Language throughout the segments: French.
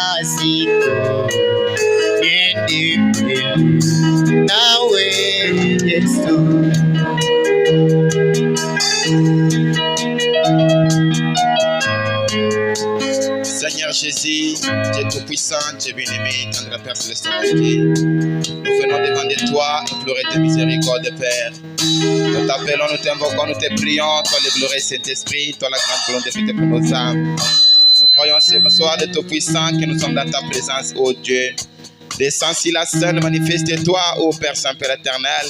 Asiko Nindipil Nawe Yesu. Seigneur Jésus, Dieu Tout-Puissant, Dieu bien-aimé, tendre Père Célestin, nous venons devant de toi implorer tes miséricordes, Père. Nous t'appelons, nous t'invoquons, nous te prions, toi le glorieux Saint-Esprit, toi la grande colonne de fête pour nos âmes. Nous croyons ce soir de Tout-Puissant que nous sommes dans ta présence, ô Dieu. Descends si la scène, manifeste-toi, ô Père Saint-Père éternel.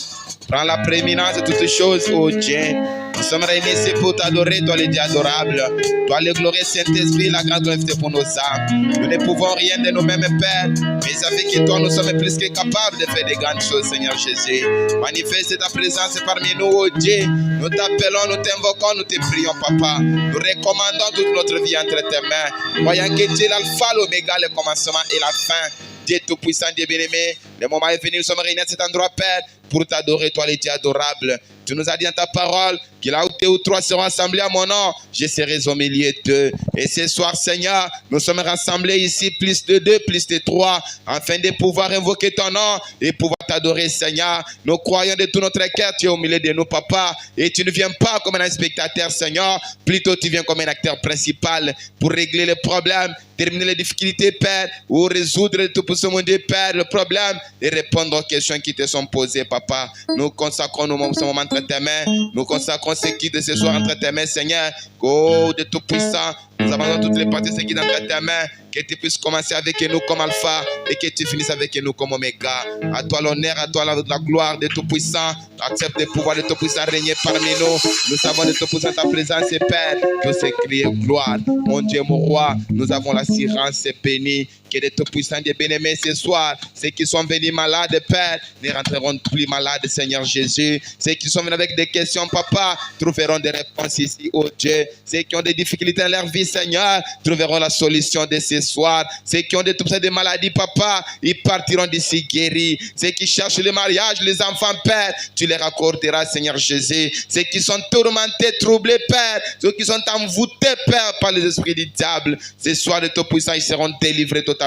Prends la prééminence de toutes choses, ô Dieu. Nous sommes réunis ici pour t'adorer, toi le Dieu adorable. Toi le glorieux Saint-Esprit, la grande glorification pour nos âmes. Nous ne pouvons rien de nous-mêmes, Père, mais avec toi nous sommes plus que capables de faire de grandes choses, Seigneur Jésus. Manifeste ta présence parmi nous, ô Dieu. Nous t'appelons, nous t'invoquons, nous te prions, Papa. Nous recommandons toute notre vie entre tes mains. Voyons que Dieu est l'alpha, l'oméga, le commencement et la fin. Dieu Tout-Puissant, Dieu bien-aimé, le moment est venu, nous sommes réunis à cet endroit, Père, pour t'adorer, toi, le Dieu adorable. Tu nous as dit dans ta parole que là où deux ou trois seront assemblés à mon nom, je serai au milieu d'eux. Et ce soir, Seigneur, nous sommes rassemblés ici, plus de deux, plus de trois, afin de pouvoir invoquer ton nom et pouvoir t'adorer, Seigneur. Nous croyons de tout notre cœur, tu es au milieu de nous, Papa. Et tu ne viens pas comme un spectateur, Seigneur. Plutôt, tu viens comme un acteur principal pour régler les problèmes, terminer les difficultés, Père, ou résoudre tout pour ce monde, Père, le problème et répondre aux questions qui te sont posées, Papa. Nous consacrons ce moment entre tes mains. Nous consacrons ce qui de ce soir entre tes mains, Seigneur. Oh, de Tout-Puissant, nous abandonnons toutes les parties, ce qui est entre tes mains. Que tu puisses commencer avec nous comme Alpha et que tu finisses avec nous comme Oméga. À toi l'honneur, à toi la gloire de Tout-Puissant. Accepte le pouvoir de Tout-Puissant régner parmi nous. Nous savons de Tout-Puissant ta présence et Père. Que c'est crier gloire. Mon Dieu, mon roi, nous avons l'assurance bénie. Que de Tout-Puissant, Dieu bien-aimé ce soir. Ceux qui sont venus malades, Père, ne rentreront plus malades, Seigneur Jésus. Ceux qui sont venus avec des questions, Papa, trouveront des réponses ici, oh Dieu. Ceux qui ont des difficultés dans leur vie, Seigneur, trouveront la solution de ce soir. Ceux qui ont des maladies, Papa, ils partiront d'ici guéris. Ceux qui cherchent le mariage, les enfants, Père, tu les raccorderas, Seigneur Jésus. Ceux qui sont tourmentés, troublés, Père, ceux qui sont envoûtés, Père, par les esprits du diable, ce soir de Tout-Puissant, ils seront délivrés totalement.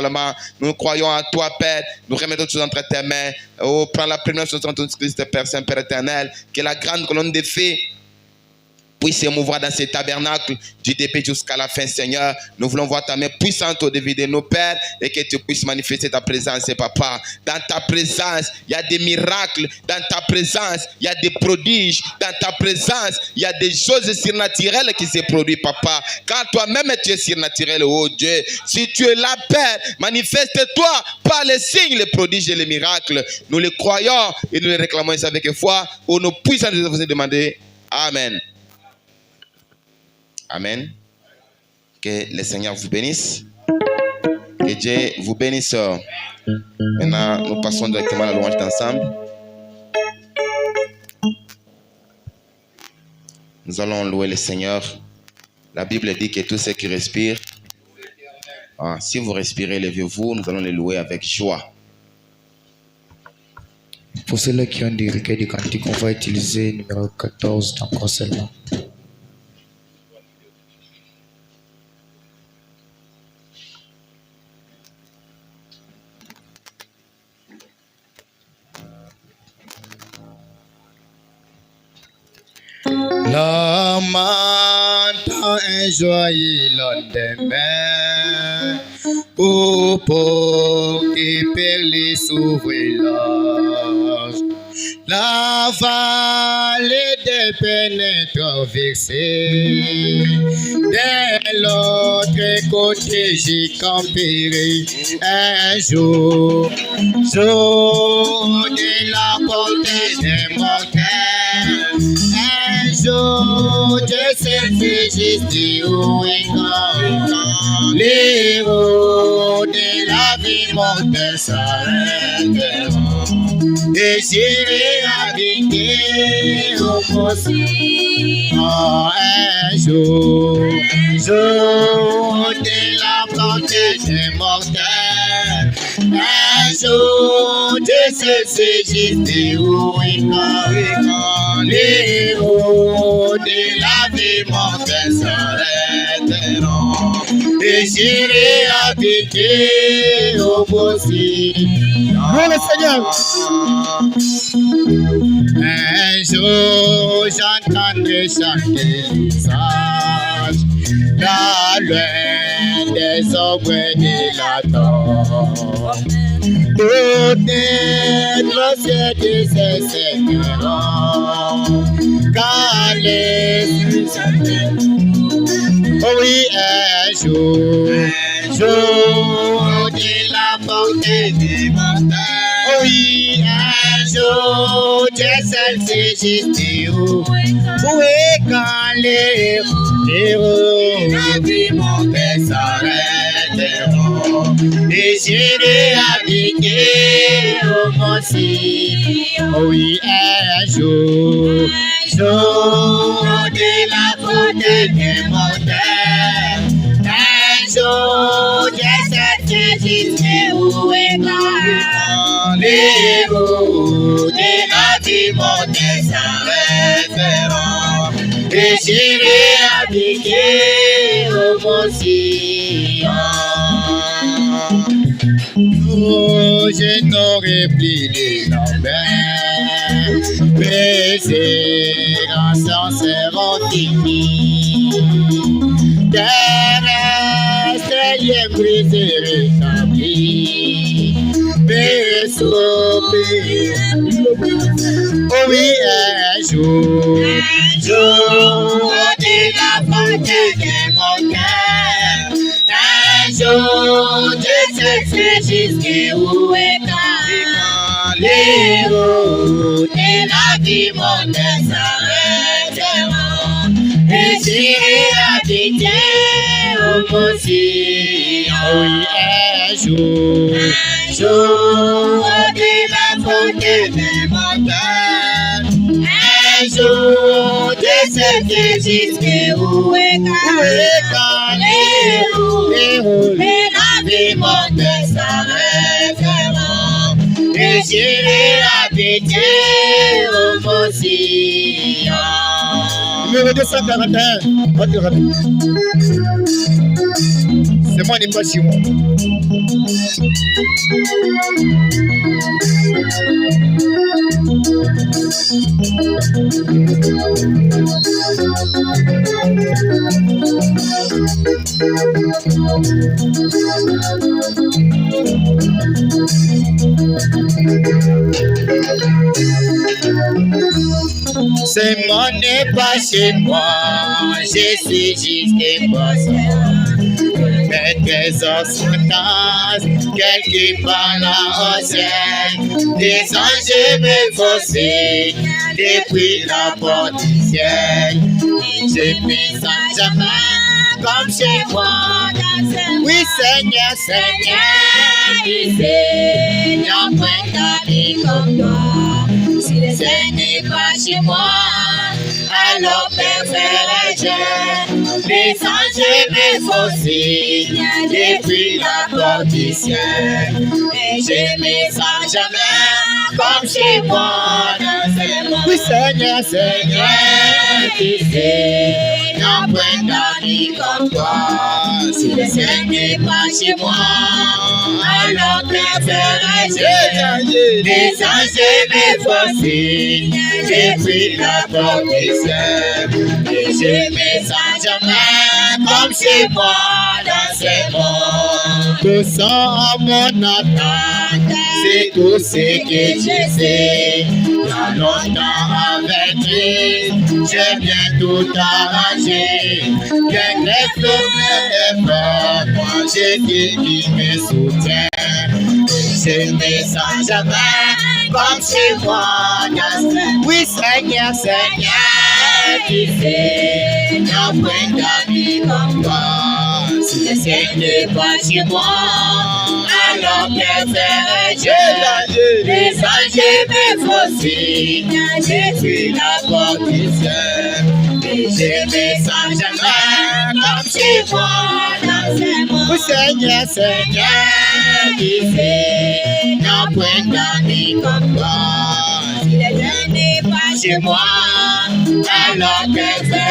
Nous croyons en toi, Père. Nous remettons tout entre tes mains. Oh, prends la première chose de Christ, Père Saint, Père éternel. Que la grande colonne de feu puisse se mouvoir dans ce tabernacle du début jusqu'à la fin, Seigneur. Nous voulons voir ta main puissante au-devant de nos pères et que tu puisses manifester ta présence, Papa. Dans ta présence, il y a des miracles. Dans ta présence, il y a des prodiges. Dans ta présence, il y a des choses surnaturelles qui se produisent, Papa. Car toi-même, tu es surnaturel, oh Dieu. Si tu es là, Père, manifeste-toi par les signes, les prodiges et les miracles. Nous les croyons et nous les réclamons avec foi. Au nom puissant de vous demander. Amen. Amen. Que le Seigneur vous bénisse. Que Dieu vous bénisse. Maintenant, nous passons directement à la louange d'ensemble. Nous allons louer le Seigneur. La Bible dit que tous ceux qui respirent, si vous respirez, levez-vous, nous allons les louer avec joie. Pour ceux qui ont des recueils de cantiques, on va utiliser numéro 14 encore seulement. L'homme entend un joyeux lendemain pour qui perles s'ouvre large. La vallée des peines est traversée. De l'autre côté, j'y camperai un jour, jour de la portée des mortels. Un jour, je sais juste où est quand les roues de la vie mortelle s'arrêteront. Et j'irai habiter au possible. Un jour, jour de la portée des mortels. Un jour, je sais juste où est quand les roues de la vie mortelle s'arrêteront. et j'irai habiter au possible. Louez le Seigneur. Un jour, j'entendrai chanter les sages, dans loin des ombres de la tombe. Peut-être le ciel de ses seigneurs, quand les oh oui, un jour de la portée du montagne. Oh oui, un jour, Dieu seul sait juste où est quand les héros du monde s'arrêteront. Et j'irai habiter au mont Sion. Oh oui, un jour de la portée du montagne. Un jour, Dieu seul sait juste où est quand les héros de la vie mondaine s'arrêteront. Et j'irai habiter au mont Sion. Oh, je n'aurai plus de lendemain, mes errances seront finies. Terrestre, liens brisés rétablis, mes soupirs. Oh oui, un jour de la portée de mon cœur. Un jour, Dieu sait jusqu'où est quand les héros de la vie mondaine s'arrêteront. Et j'irai habiter au mont Sion. Oh oui, un jour de la portée de mon cœur. Un jour, Dieu sait jusqu'où est quand les héros de la vie mondaine s'arrêteront. Et j'irai habiter au mont Sion. Numéro 241, votre rapide. C'est moi, n'est pas chez moi. Ce monde n'est pas chez moi, je suis juste un passant. Mes trésors sont quelque part là au ciel. Des anges me forcent depuis la porte du ciel. Je me sens jamais comme chez moi. Oui, Seigneur, Seigneur, Seigneur, point d'amis comme toi. Si le Seigneur n'est pas chez moi, alors préférerais-je les anges me forcent depuis la porte du ciel. Et je me sens jamais comme chez moi dans ce monde. Oui, Seigneur, Seigneur, Seigneur, point d'amis comme toi. Si le Seigneur n'est pas chez moi, alors préférerais-je les anges me forcent depuis la porte du ciel. Et je me sens jamais comme chez moi dans ce monde. Tout ça à mon attente, c'est tout ce que je sais. Il y a longtemps avec lui, j'ai bien tout arrangé. Bien les fleurs moi j'ai qui me soutient. Je me sens jamais comme chez moi dans ce monde. Oui, Seigneur, Seigneur, qui sait, non point d'amis comme toi. Si le Seigneur n'est pas chez moi, alors préférerais-je les anges me forcent. Je suis la porte du ciel. Et je me sens jamais comme chez moi dans ce monde. Oui, Seigneur, Seigneur, qui sait, non point d'amis comme toi. Si le Seigneur n'est pas chez moi, alors que je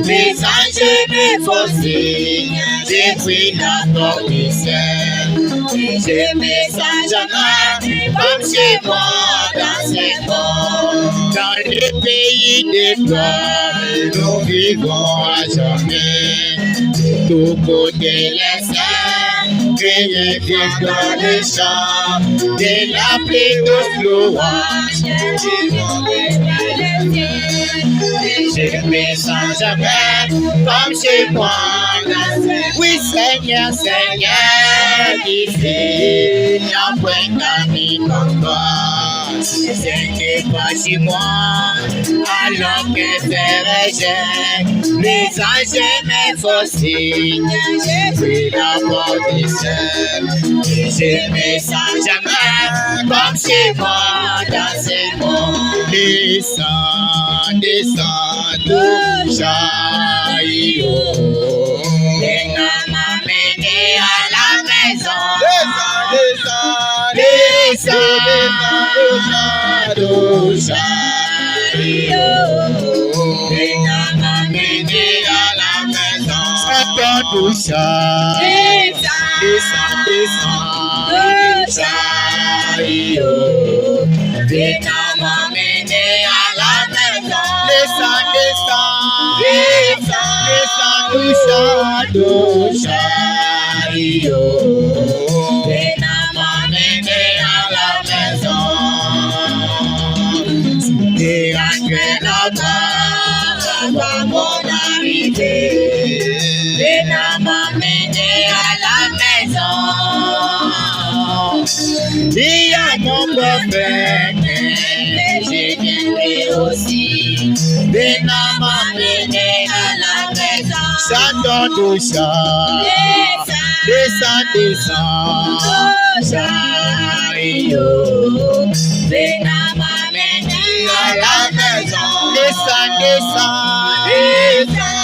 les anges me font signe, j'ai pris la porte du ciel, et je me sens jamais comme chez moi dans ces mondes. Dans le pays des pleurs, nous vivons à jamais, de tous côtés les saints, criez vive dans le champ, de la pluie de louange, je me sens jamais comme chez moi. Oui, Seigneur, Seigneur, ici, il n'y a point d'amis comme toi. Ce n'est pas chez moi, alors que ferais-je? Les anges me font signe, j'ai pris la porte du ciel. Je me sens jamais comme chez moi dans ce monde. Descends, descends, tout jaillit. Et n'a m'amené à la maison. Descends, descends, descends, tout jaillit. Et n'a m'amené à la maison. Satan, tout jaillit. Descends, descends, tout jaillit. Et n'a m'amené à la maison. Descends, descends, descends, tout jaillit. Et n'a m'amené à la maison. Et après là-bas, mon arrivée, et n'a m'amené à la maison. Il y a mon prophète, j'ai viendrai aussi, et n'a m'amené à la maison. Chantons tout ça, descends, descends, tout jaillit. Et n'a m'amené à la maison. Descends, descends,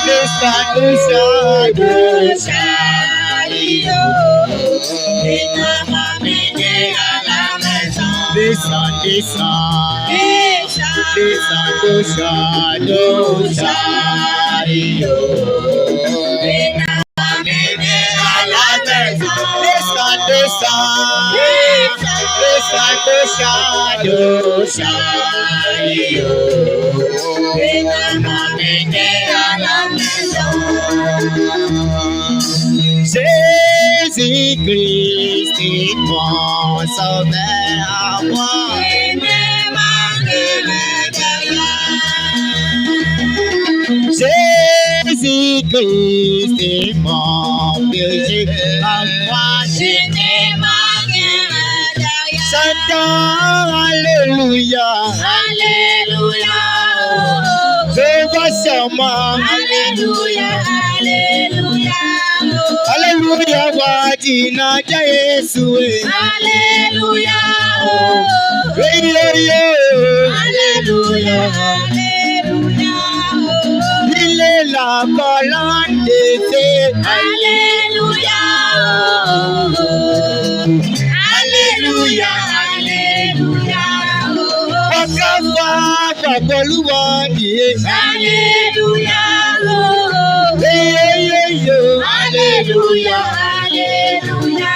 descends, tout jaillit. Et n'a m'amené à la maison. Descends, descends, descends, tout jaillit. Et n'a m'amené à la maison. Descends, descends, tout jaillit. Et n'a m'amené à la maison. Jésus-Christ est mon sauveur à moi. Et ne m'arrête rien. Jésus-Christ est mon berger à moi. Je ne m'arrête rien. Chantons Alléluia, Alléluia. Je vois sur moi. Alléluia, Alléluia. Alléluia, Wadina Jesu. Alléluia, Alléluia, Alléluia. Il est la colonne de feu. Alléluia, Alléluia, Alléluia. Alléluia. Alléluia, Alléluia.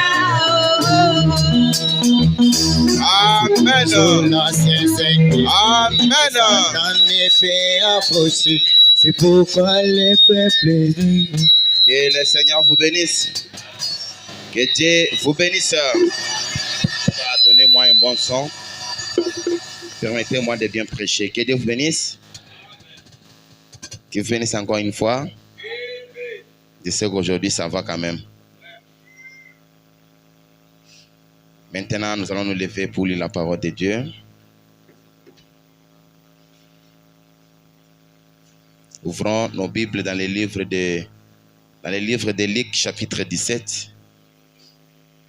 Amen. Amen. C'est pourquoi les peuples. Que le Seigneur vous bénisse. Que Dieu vous bénisse. Donnez-moi un bon son. Permettez-moi de bien prêcher. Que Dieu vous bénisse. Que vous bénisse encore une fois. Je sais qu'aujourd'hui, ça va quand même. Maintenant, nous allons nous lever pour lire la parole de Dieu. Ouvrons nos Bibles dans les livres de Luc, chapitre 17.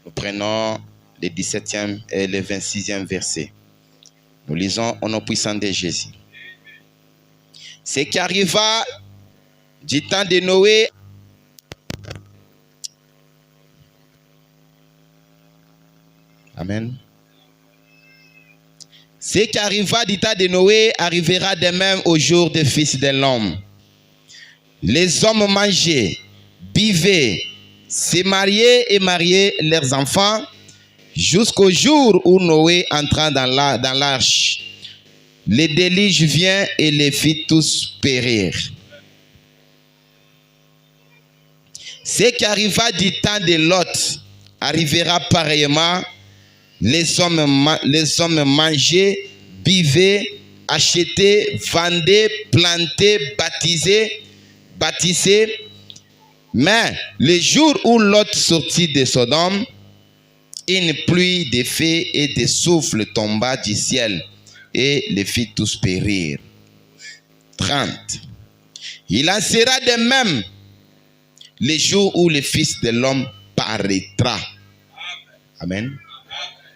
Nous prenons le 17e et le 26e verset. Nous lisons au nom puissant de Jésus. Ce qui arriva du temps de Noé Amen. Ce qui arriva du temps de Noé arrivera de même au jour des fils de l'homme. Les hommes mangeaient, buvaient, se mariaient et mariaient leurs enfants jusqu'au jour où Noé entra dans l'arche. Le déluge vient et les fit tous périr. Ce qui arriva du temps de Lot arrivera pareillement. Les hommes mangeaient, buvaient, achetaient, vendaient, plantaient, bâtissaient. Mais le jour où Lot sortit de Sodome, une pluie de feu et de souffle tomba du ciel et les fit tous périr. 30. Il en sera de même le jour où le Fils de l'homme paraîtra. Amen.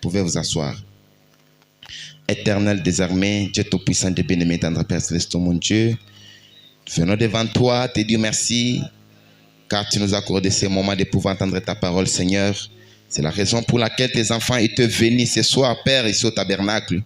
Vous pouvez vous asseoir. Éternel des armées, Dieu tout-puissant, de bien-aimé, tendre Père Céleste, mon Dieu, venons devant toi, te dire merci, car tu nous as accordé ce moment de pouvoir entendre ta parole, Seigneur. C'est la raison pour laquelle tes enfants étaient venus ce soir, Père, ici au tabernacle.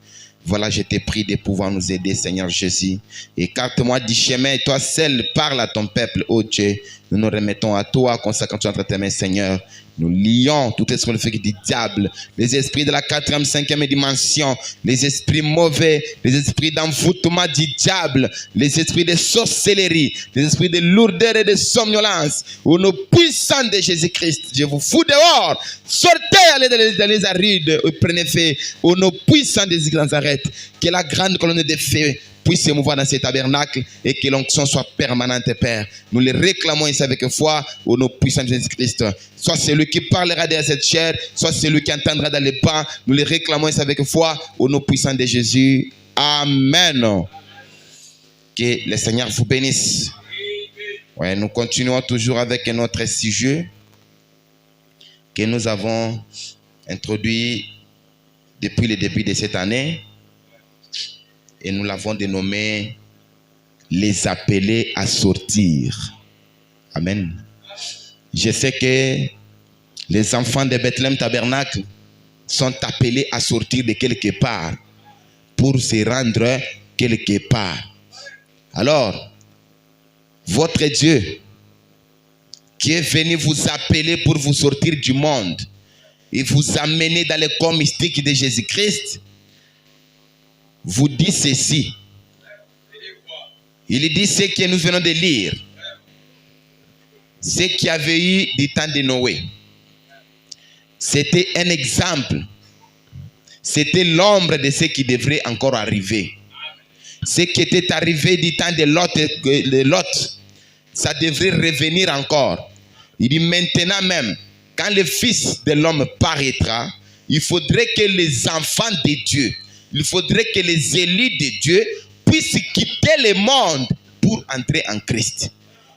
Voilà, je t'ai prie de pouvoir nous aider, Seigneur Jésus. Écarte-moi du chemin et toi seul parle à ton peuple, ô Dieu. Nous nous remettons à toi, consacrons-toi entre tes mains, Seigneur. Nous lions tout esprit du diable, les esprits de la 4e, 5e dimension, les esprits mauvais, les esprits d'envoûtement du diable, les esprits de sorcellerie, les esprits de lourdeur et de somnolence. Au nom puissant de Jésus-Christ, je vous fous dehors. Sortez, allez dans les arides, prenez feu. Au nom puissant de Jésus de Nazareth, que la grande colonne de feu puisse se mouvoir dans ce tabernacle et que l'onction soit permanente, Père. Nous les réclamons ici avec foi au nom puissant de Jésus-Christ. Soit celui qui parlera de cette chair, soit celui qui entendra dans les pas. Nous les réclamons ici avec foi au nom puissant de Jésus. Amen. Que le Seigneur vous bénisse. Ouais, nous continuons toujours avec notre sujet que nous avons introduit depuis le début de cette année. Et nous l'avons dénommé les appelés à sortir. Amen. Je sais que les enfants de Bethléem Tabernacle sont appelés à sortir de quelque part pour se rendre quelque part. Alors, votre Dieu qui est venu vous appeler pour vous sortir du monde et vous amener dans le corps mystique de Jésus-Christ, vous dit ceci. Il dit ce que nous venons de lire. Ce qui avait eu du temps de Noé. C'était un exemple. C'était l'ombre de ce qui devrait encore arriver. Ce qui était arrivé du temps de Lot, ça devrait revenir encore. Il dit maintenant même, quand le Fils de l'homme paraîtra, il faudrait que les enfants de Dieu, il faudrait que les élus de Dieu puissent quitter le monde pour entrer en Christ.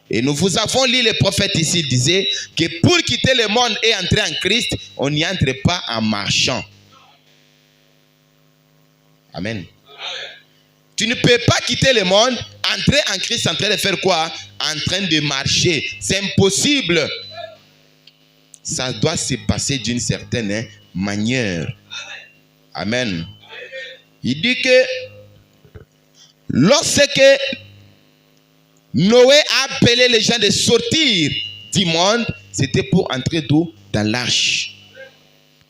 Et nous vous avons lu le prophète ici, il disait que pour quitter le monde et entrer en Christ, on n'y entre pas en marchant. Amen. Tu ne peux pas quitter le monde, entrer en Christ en train de faire quoi? En train de marcher. C'est impossible. Ça doit se passer d'une certaine manière. Amen. Il dit que lorsque Noé a appelé les gens de sortir du monde, c'était pour entrer d'où? Dans l'arche.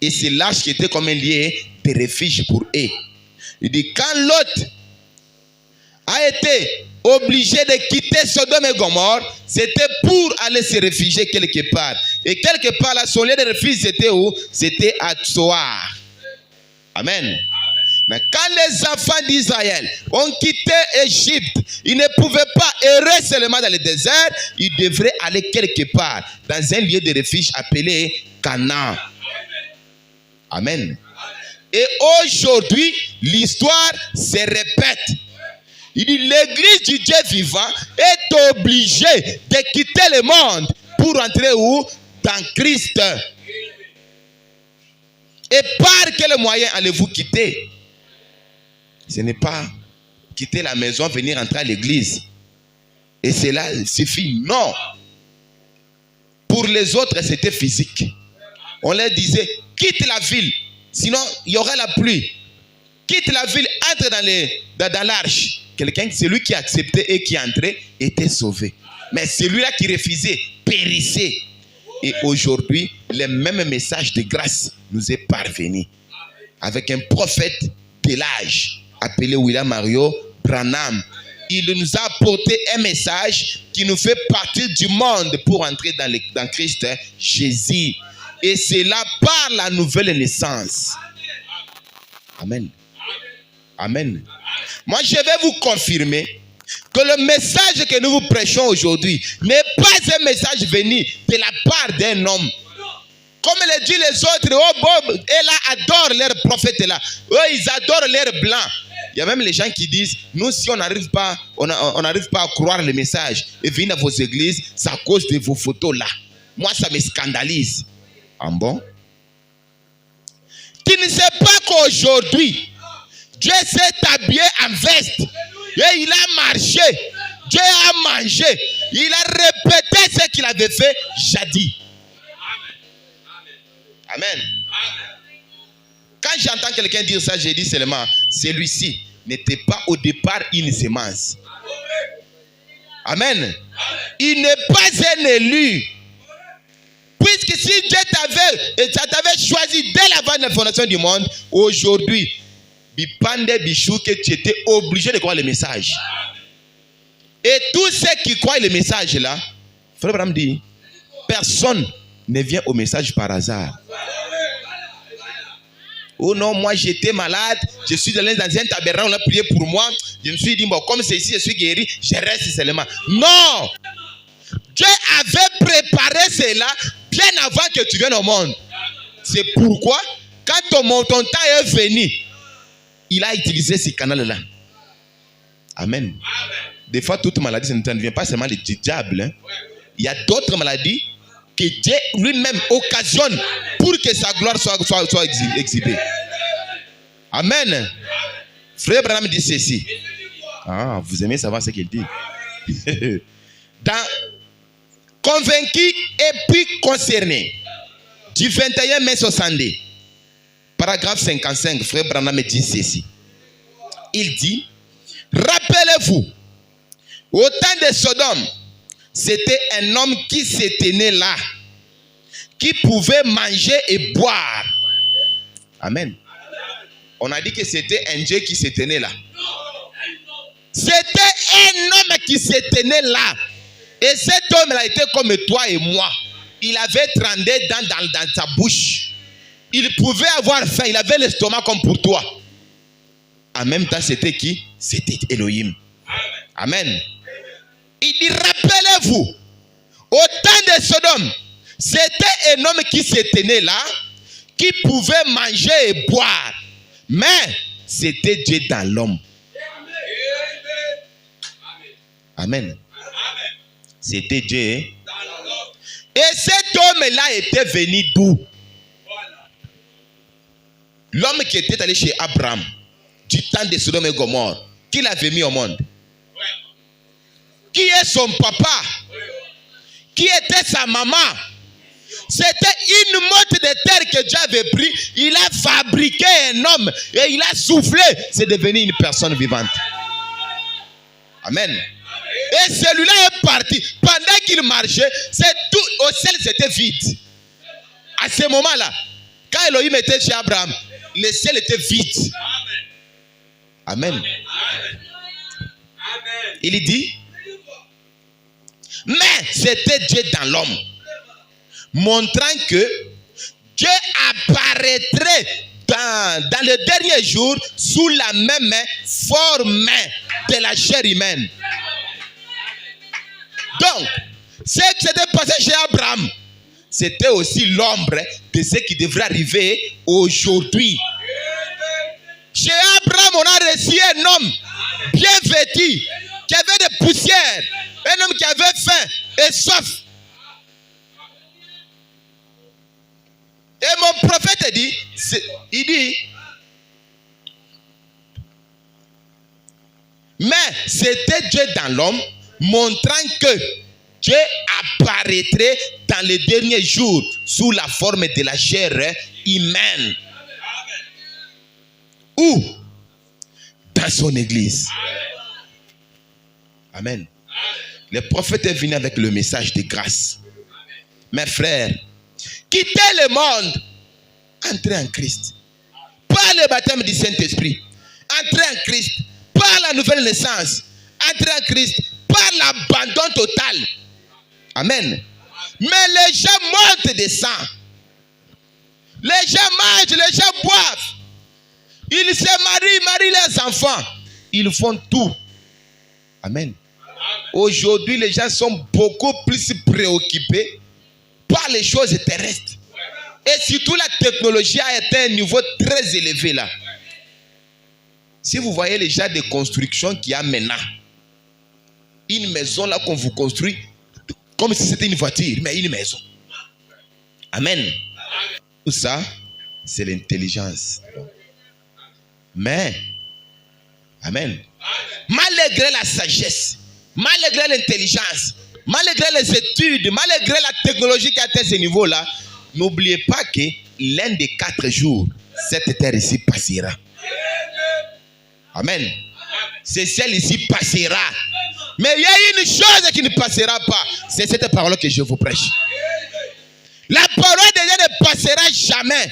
Et c'est l'arche qui était comme un lieu de refuge pour eux. Il dit quand Lot a été obligé de quitter Sodome et Gomorrhe, c'était pour aller se réfugier quelque part. Et quelque part là, son lieu de refuge c'était où? C'était à Tsoar. Amen. Mais quand les enfants d'Israël ont quitté Égypte, ils ne pouvaient pas errer seulement dans le désert, ils devraient aller quelque part, dans un lieu de refuge appelé Canaan. Amen. Et aujourd'hui, l'histoire se répète. Il dit l'église du Dieu vivant est obligée de quitter le monde pour entrer où? Dans Christ. Et par quel moyen allez-vous quitter? Ce n'est pas quitter la maison, venir entrer à l'église. Et cela suffit. Non. Pour les autres, c'était physique. On leur disait, quitte la ville. Sinon, il y aura la pluie. quitte la ville, entre dans l'arche. Celui qui acceptait et qui entrait était sauvé. Mais celui-là qui refusait périssait. Et aujourd'hui, le même message de grâce nous est parvenu. Avec un prophète de l'âge appelé William Mario Branham. Il nous a apporté un message qui nous fait partir du monde pour entrer dans Christ Jésus. Et cela par la nouvelle naissance. Amen. Amen. Moi, je vais vous confirmer que le message que nous vous prêchons aujourd'hui n'est pas un message venu de la part d'un homme. Comme le disent les autres, oh Bob, et là adorent leurs prophètes là. Eux, ils adorent leurs blancs. Il y a même les gens qui disent, nous si on n'arrive pas à croire le message et venir dans vos églises, c'est à cause de vos photos là. Moi, ça me scandalise. Ah bon? Tu ne sais pas qu'aujourd'hui, Dieu s'est habillé en veste et il a marché. Dieu a mangé. Il a répété ce qu'il avait fait jadis. Amen. Quand j'entends quelqu'un dire ça, j'ai dit seulement, celui-ci n'était pas au départ une semence. Amen. Il n'est pas un élu. Puisque si Dieu t'avait choisi dès la fondation du monde, aujourd'hui, que tu étais obligé de croire le message. Et tous ceux qui croient le message là, Frère Branham dit, personne ne vient au message par hasard. Oh non, moi j'étais malade, je suis allé dans un tabernacle, on a prié pour moi, je me suis dit, bon, comme c'est ici, je suis guéri, je reste seulement. Non! Dieu avait préparé cela bien avant que tu viennes au monde. C'est pourquoi, quand ton temps est venu, il a utilisé ces canaux-là. Amen. Des fois, toute maladie, ça ne vient pas seulement du diable. Hein. Il y a d'autres maladies que Dieu lui-même occasionne pour que sa gloire soit exhibée. Amen. Frère Branham dit ceci. Ah, vous aimez savoir ce qu'il dit. Dans Convaincu et puis concerné, du 21 mai 62, paragraphe 55, Frère Branham dit ceci. Il dit, rappelez-vous, au temps de Sodome, c'était un homme qui se tenait là, qui pouvait manger et boire. Amen. On a dit que c'était un Dieu qui se tenait là. C'était un homme qui se tenait là. Et cet homme-là était comme toi et moi. Il avait trembé dans sa bouche. Il pouvait avoir faim. Il avait l'estomac comme pour toi. En même temps, c'était qui? C'était Elohim. Amen. Il dit, rappelez-vous, au temps de Sodome, c'était un homme qui se tenait là, qui pouvait manger et boire. Mais c'était Dieu dans l'homme. Amen. C'était Dieu. Et cet homme-là était venu d'où? L'homme qui était allé chez Abraham, du temps de Sodome et Gomorrhe, qui l'avait mis au monde. Qui est son papa? Qui était sa maman? C'était une motte de terre que Dieu avait pris. Il a fabriqué un homme et il a soufflé. C'est devenu une personne vivante. Amen. Et celui-là est parti. Pendant qu'il marchait, c'est tout au ciel, c'était vide. À ce moment-là, quand Elohim était chez Abraham, le ciel était vide. Amen. Il dit, mais c'était Dieu dans l'homme, montrant que Dieu apparaîtrait dans le dernier jour sous la même forme de la chair humaine. Donc, ce qui s'était passé chez Abraham, c'était aussi l'ombre de ce qui devrait arriver aujourd'hui. Chez Abraham, on a reçu un homme bien vêtu, qui avait des poussières, un homme qui avait faim et soif. Et mon prophète dit, il dit, mais c'était Dieu dans l'homme, montrant que Dieu apparaîtrait dans les derniers jours sous la forme de la chair humaine. Où dans son église. Amen. Le prophète est venu avec le message de grâce. Mes frères, quittez le monde, entrez en Christ. Par le baptême du Saint-Esprit, entrez en Christ. Par la nouvelle naissance, entrez en Christ. Par l'abandon total. Amen. Mais les gens montent des sangs. Les gens mangent, les gens boivent. Ils se marient leurs enfants. Ils font tout. Amen. Aujourd'hui, les gens sont beaucoup plus préoccupés par les choses terrestres. Et surtout, la technologie a atteint un niveau très élevé là. Si vous voyez les gens de construction qu'il y a maintenant, une maison là qu'on vous construit, comme si c'était une voiture, mais une maison. Amen. Tout ça, c'est l'intelligence. Mais, amen. Malgré la sagesse, malgré l'intelligence, malgré les études, malgré la technologie qui a atteint ce niveau-là, n'oubliez pas que l'un des 4 jours, cette terre ici passera. Amen. C'est celle ici passera. Mais il y a une chose qui ne passera pas. C'est cette parole que je vous prêche. La parole de Dieu ne passera jamais.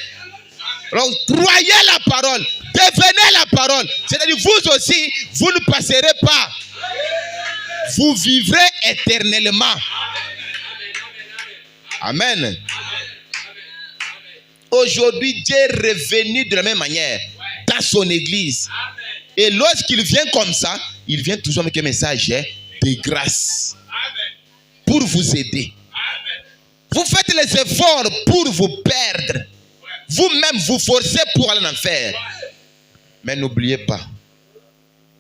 Donc, croyez la parole. Devenez la parole. C'est-à-dire, vous aussi, vous ne passerez pas. Vous vivrez éternellement. Amen. Aujourd'hui, Dieu est revenu de la même manière dans son église. Et lorsqu'il vient comme ça, il vient toujours avec un message de grâce pour vous aider. Vous faites les efforts pour vous perdre. Vous-même vous forcez pour aller en enfer. Mais n'oubliez pas,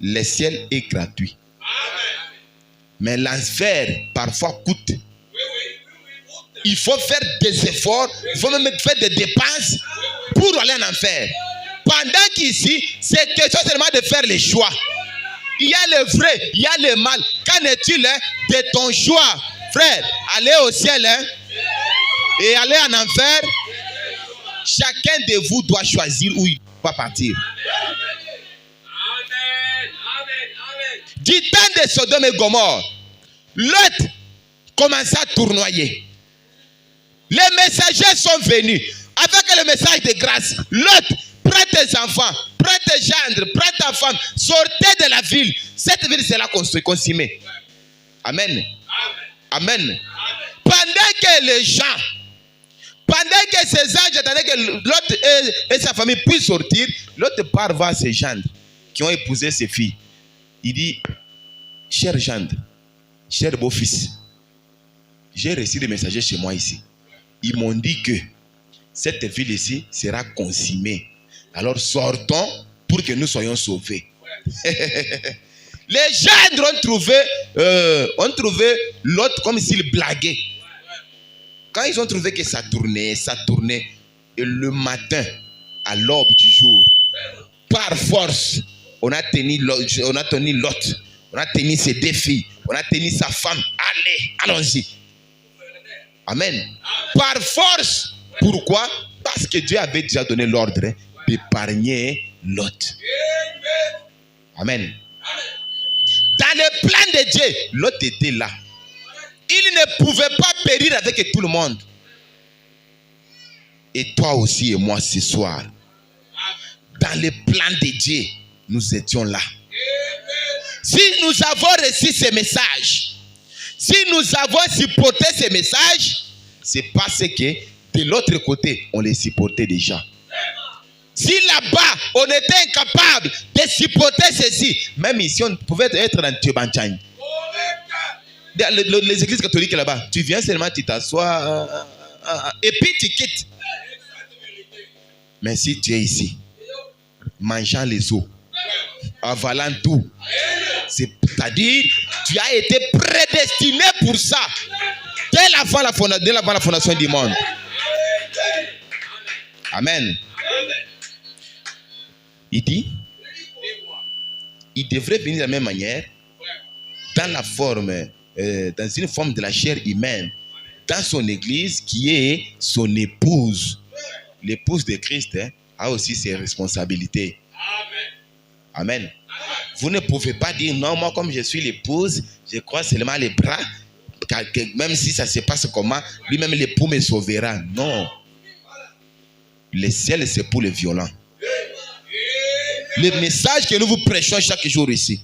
le ciel est gratuit. Mais l'enfer parfois coûte. Il faut faire des efforts, il faut même faire des dépenses pour aller en enfer. Pendant qu'ici, c'est question seulement de faire les choix. Il y a le vrai, il y a le mal. Qu'en est-il de ton choix, frère? Aller au ciel et aller en enfer. Chacun de vous doit choisir où il va partir. Du temps de Sodome et Gomorrhe, Lot commença à tournoyer. Les messagers sont venus avec le message de grâce. Lot, prends tes enfants, prends tes gendres, prends ta femme, sortez de la ville. Cette ville sera consumée. Amen. Amen. Pendant que les gens, pendant que ces anges attendaient que Lot et sa famille puissent sortir, Lot part voir ses gendres qui ont épousé ses filles. Il dit, cher gendre, cher beau-fils, j'ai reçu des messagers chez moi ici. Ils m'ont dit que cette ville ici sera consumée. Alors sortons pour que nous soyons sauvés. Les gendres ont trouvé l'autre comme s'il blaguait. Quand ils ont trouvé que ça tournait, et le matin, à l'aube du jour, par force, on a tenu l'autre, on a tenu ses 2 filles, on a tenu sa femme. Allez, allons-y. Amen. Par force. Pourquoi? Parce que Dieu avait déjà donné l'ordre d'épargner Lot. Amen. Dans le plan de Dieu, Lot était là. Il ne pouvait pas périr avec tout le monde. Et toi aussi et moi ce soir, dans le plan de Dieu, nous étions là. Si nous avons reçu ces messages, si nous avons supporté ces messages, c'est parce que de l'autre côté, on les supportait déjà. Si là-bas, on était incapable de supporter ceci, même ici, on pouvait être dans Tiobanchang. Les églises catholiques là-bas, tu viens seulement, tu t'assois, et puis tu quittes. Mais si tu es ici, mangeant les os, avalant tout, c'est-à-dire, tu as été prédestiné pour ça. Dès l'avant la fondation du monde. Amen. Il dit, il devrait venir de la même manière, dans la forme, dans une forme de la chair humaine, dans son église qui est son épouse. L'épouse de Christ a aussi ses responsabilités. Amen. Vous ne pouvez pas dire non, moi comme je suis l'épouse, je crois seulement les bras, même si ça se passe comment, lui-même l'époux me sauvera. Non. Le ciel, c'est pour les violents. Le message que nous vous prêchons chaque jour ici.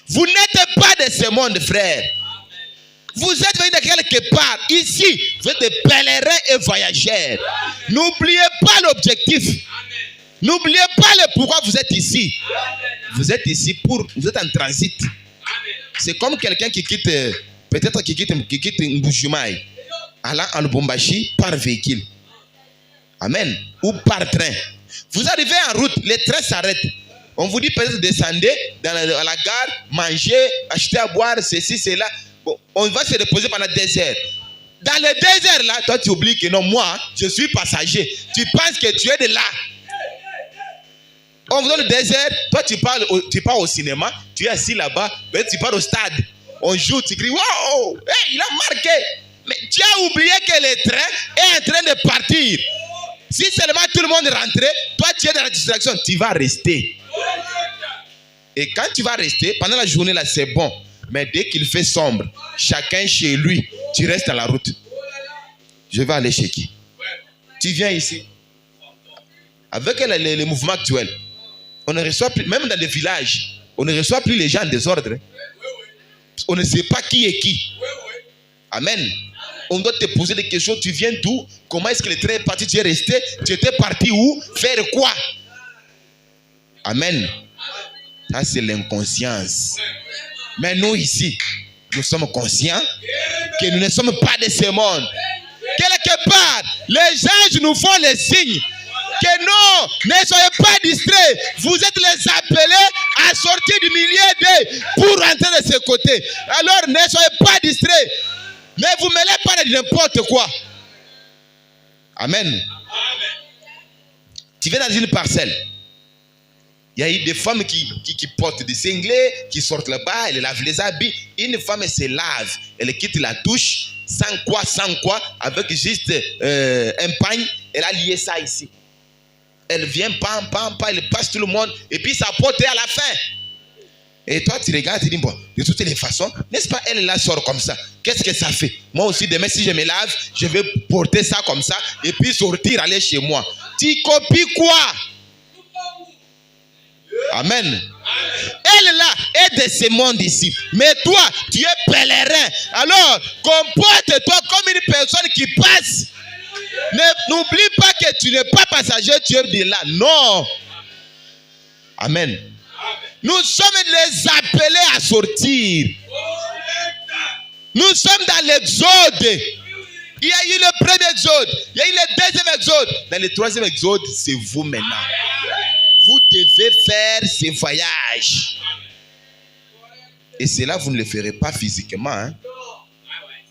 Vous n'êtes pas de ce monde, frère. Vous êtes venus de quelque part. Ici, vous êtes des pèlerins et voyageurs. N'oubliez pas l'objectif. N'oubliez pas le pourquoi vous êtes ici. Vous êtes ici vous êtes en transit. C'est comme quelqu'un qui quitte, peut-être qui quitte Mbujimaï, allant en Lubumbashi par véhicule. Amen. Ou par train. Vous arrivez en route, les trains s'arrêtent. On vous dit peut-être descendez à la gare, manger, acheter à boire, ceci, cela. Bon, on va se reposer pendant 2 heures. Dans les 2 heures là, toi tu oublies que non, moi, je suis passager. Tu penses que tu es de là. On vous donne 2 heures, toi tu pars au cinéma, tu es assis là-bas, tu pars au stade. On joue, tu cries, wow, hey, il a marqué. Mais tu as oublié que le train est en train de partir. Si seulement tout le monde rentrait, toi tu es dans la distraction, tu vas rester. Et quand tu vas rester, pendant la journée là, c'est bon. Mais dès qu'il fait sombre, chacun chez lui, tu restes à la route. Je vais aller chez qui? Tu viens ici. Avec les mouvements actuels, on ne reçoit plus, même dans les villages, on ne reçoit plus les gens en désordre. On ne sait pas qui est qui. Amen. On doit te poser des questions. Tu viens d'où? Comment est-ce que le train est parti? Tu es resté? Tu étais parti où? Faire quoi? Amen. Ça, c'est l'inconscience. Mais nous, ici, nous sommes conscients que nous ne sommes pas de ce monde. Quelque part, les anges nous font les signes que non, ne soyez pas distraits. Vous êtes les appelés à sortir du milieu d'eux pour rentrer de ce côté. Alors, ne soyez pas distraits. Mais vous ne mêlez pas de n'importe quoi. Amen. Tu viens dans une parcelle. Il y a eu des femmes qui portent des cinglés, qui sortent là-bas, elles lavent les habits. Une femme, elle se lave, elle quitte la douche, sans quoi, avec juste un pagne, elle a lié ça ici. Elle vient, pam, elle passe tout le monde, et puis ça porte à la fin. Et toi, tu regardes, tu dis, bon, de toutes les façons, n'est-ce pas, elle la sort comme ça. Qu'est-ce que ça fait? Moi aussi, demain, si je me lave, je vais porter ça comme ça, et puis sortir, aller chez moi. Tu copies quoi? Amen. Elle là est de ce monde ici. Mais toi, tu es pèlerin. Alors, comporte-toi comme une personne qui passe. N'oublie pas que tu n'es pas passager, tu es de là. Non. Amen. Nous sommes les appelés à sortir. Nous sommes dans l'exode. Il y a eu le premier exode. Il y a eu le deuxième exode. Dans le troisième exode, c'est vous maintenant. Vous devez faire ces voyages. Et cela, vous ne le ferez pas physiquement. Hein?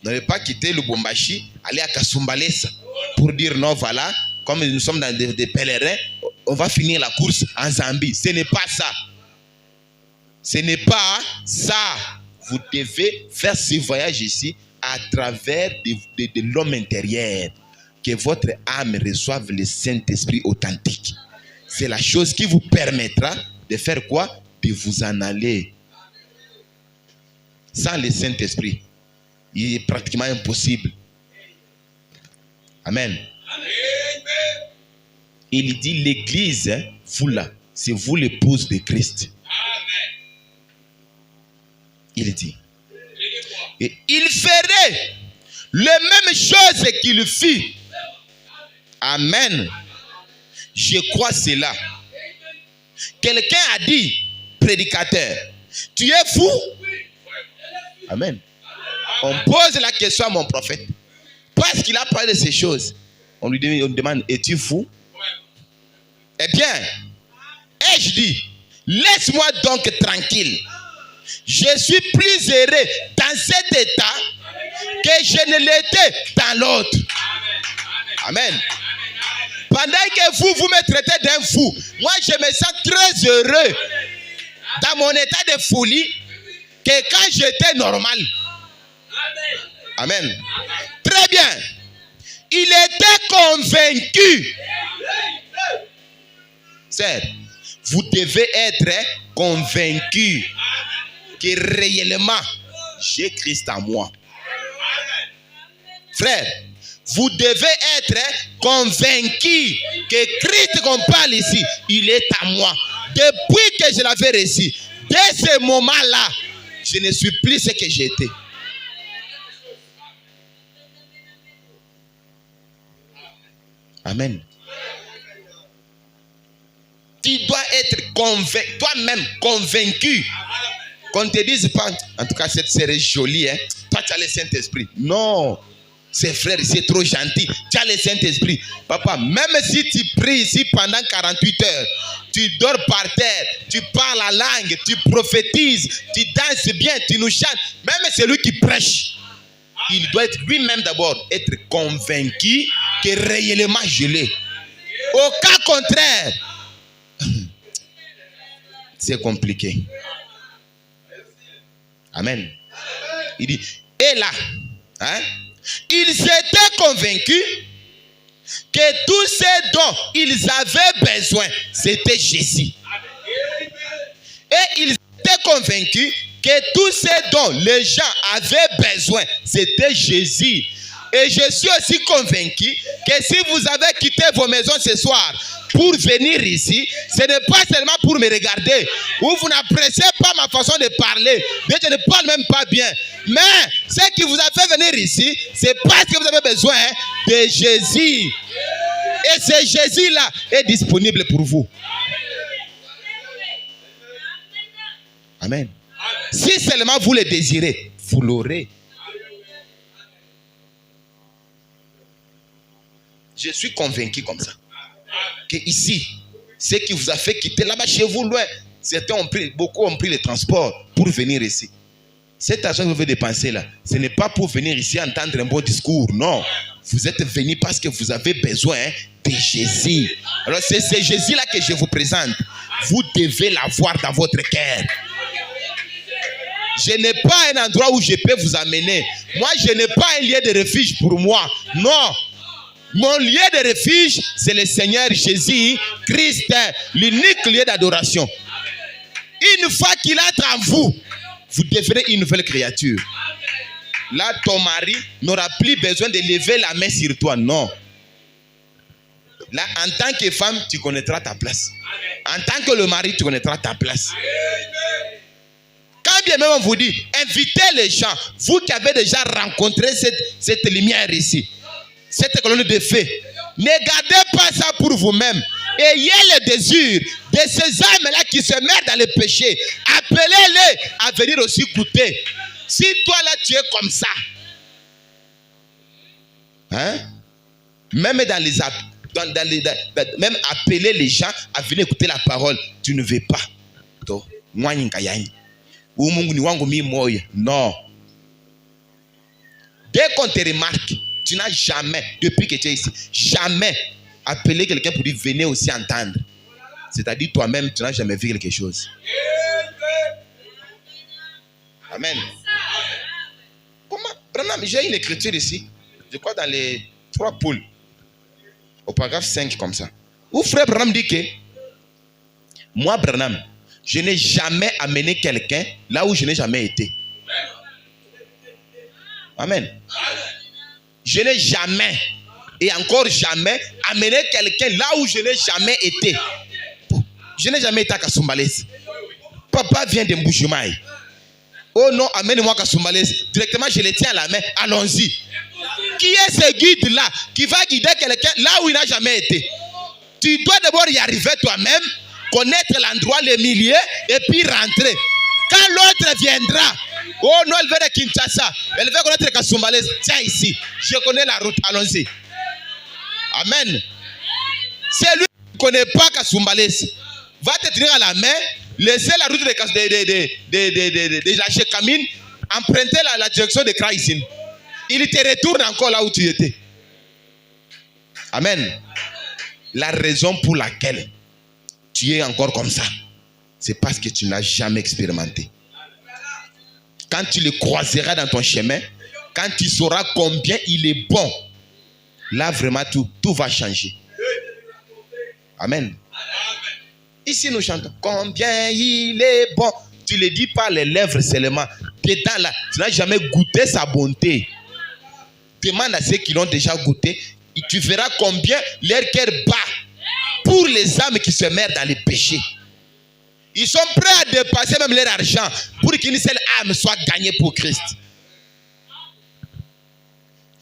Vous n'allez pas quitter le Lubumbashi, aller à Kasumbalesa pour dire non, voilà, comme nous sommes dans des pèlerins, on va finir la course en Zambie. Ce n'est pas ça. Ce n'est pas ça. Vous devez faire ces voyages ici à travers de l'homme intérieur. Que votre âme reçoive le Saint-Esprit authentique. C'est la chose qui vous permettra de faire quoi? De vous en aller. Sans le Saint-Esprit, il est pratiquement impossible. Amen. Il dit l'église, hein, vous là, c'est vous l'épouse de Christ. Il dit. Et il ferait les mêmes choses qu'il fit. Amen. Je crois cela. Quelqu'un a dit, prédicateur, tu es fou? Amen. On pose la question à mon prophète. Parce qu'il a parlé de ces choses. On lui demande, es-tu fou? Eh bien, ai-je dit, laisse-moi donc tranquille. Je suis plus heureux dans cet état que je ne l'étais dans l'autre. Amen. Pendant que vous me traitez d'un fou, moi je me sens très heureux dans mon état de folie que quand j'étais normal. Amen. Très bien. Il était convaincu. Sœur, vous devez être convaincu que réellement, j'ai Christ en moi. Frère, vous devez être convaincu que Christ qu'on parle ici, il est à moi. Depuis que je l'avais reçu, dès ce moment-là, je ne suis plus ce que j'étais. Amen. Tu dois être convaincu, toi-même convaincu. Qu'on ne te dise pas, en tout cas cette sœur est jolie, hein? Toi tu as le Saint-Esprit. Non, c'est frère, c'est trop gentil. Tu as le Saint-Esprit. Papa, même si tu pries ici pendant 48 heures, tu dors par terre, tu parles la langue, tu prophétises, tu danses bien, tu nous chantes. Même celui qui prêche, il doit être lui-même d'abord être convaincu que réellement je l'ai. Au cas contraire, c'est compliqué. Amen. Il dit, et là, hein, ils étaient convaincus que tout ce dont ils avaient besoin, c'était Jésus. Et ils étaient convaincus que tout ce dont les gens avaient besoin, c'était Jésus. Et je suis aussi convaincu que si vous avez quitté vos maisons ce soir pour venir ici, ce n'est pas seulement pour me regarder, ou vous n'appréciez pas ma façon de parler, mais je ne parle même pas bien. Mais ce qui vous a fait venir ici, c'est parce que vous avez besoin de Jésus. Et ce Jésus-là est disponible pour vous. Amen. Si seulement vous le désirez, vous l'aurez. Je suis convaincu comme ça. Que ici, ce qui vous a fait quitter là-bas chez vous, loin, beaucoup ont pris le transport pour venir ici. Cet argent que vous avez dépensé là, ce n'est pas pour venir ici entendre un bon discours, non. Vous êtes venu parce que vous avez besoin de Jésus. Alors c'est ce Jésus-là que je vous présente. Vous devez l'avoir dans votre cœur. Je n'ai pas un endroit où je peux vous amener. Moi, je n'ai pas un lieu de refuge pour moi. Non. Mon lieu de refuge, c'est le Seigneur Jésus, Christ, l'unique lieu d'adoration. Une fois qu'il entre en vous, vous devenez une nouvelle créature. Là, ton mari n'aura plus besoin de lever la main sur toi, non. Là, en tant que femme, tu connaîtras ta place. En tant que le mari, tu connaîtras ta place. Quand bien même on vous dit, invitez les gens, vous qui avez déjà rencontré cette lumière ici, cette colonne de feu, ne gardez pas ça pour vous-même. Ayez le désir de ces âmes-là qui se mettent dans le péché. Appelez-les à venir aussi goûter. Si toi là tu es comme ça, hein? Même même appeler les gens à venir écouter la parole, tu ne veux pas. Non. Dès qu'on te remarque, tu n'as jamais, depuis que tu es ici, jamais appelé quelqu'un pour dire venez aussi entendre. C'est-à-dire toi-même, tu n'as jamais vu quelque chose. Amen. Comment? Branham, j'ai une écriture ici, je crois dans les 3 poules, au paragraphe 5 comme ça. Où frère Branham dit que moi, Branham, je n'ai jamais amené quelqu'un là où je n'ai jamais été. Amen. Je n'ai jamais et encore jamais amené quelqu'un là où je n'ai jamais été. Je n'ai jamais été à Kasumbalès. Papa vient de Mboujumaï. Oh non, amène-moi à Kasumbalès. Directement, je le tiens à la main. Allons-y. Qui est ce guide-là qui va guider quelqu'un là où il n'a jamais été? Tu dois d'abord y arriver toi-même, connaître l'endroit, le milieu, et puis rentrer. Quand l'autre viendra, oh non, elle veut de Kinshasa, elle veut connaître Kasumbalès. Tiens ici, je connais la route, allons-y. Amen. C'est lui qui ne connaît pas Kasumbalès. Va te tenir à la main, laisser la route de la Chekamine, emprunter la direction de Kraïsine. Il te retourne encore là où tu étais. Amen. La raison pour laquelle tu es encore comme ça, c'est parce que tu n'as jamais expérimenté. Quand tu le croiseras dans ton chemin, quand tu sauras combien il est bon, là vraiment tout va changer. Amen. Ici, nous chantons combien il est bon. Tu ne le dis pas les lèvres seulement. Dedans là, tu n'as jamais goûté sa bonté. Demande à ceux qui l'ont déjà goûté. Et tu verras combien leur cœur bat pour les âmes qui se meurent dans les péchés. Ils sont prêts à dépasser même leur argent pour qu'une seule âme soit gagnée pour Christ.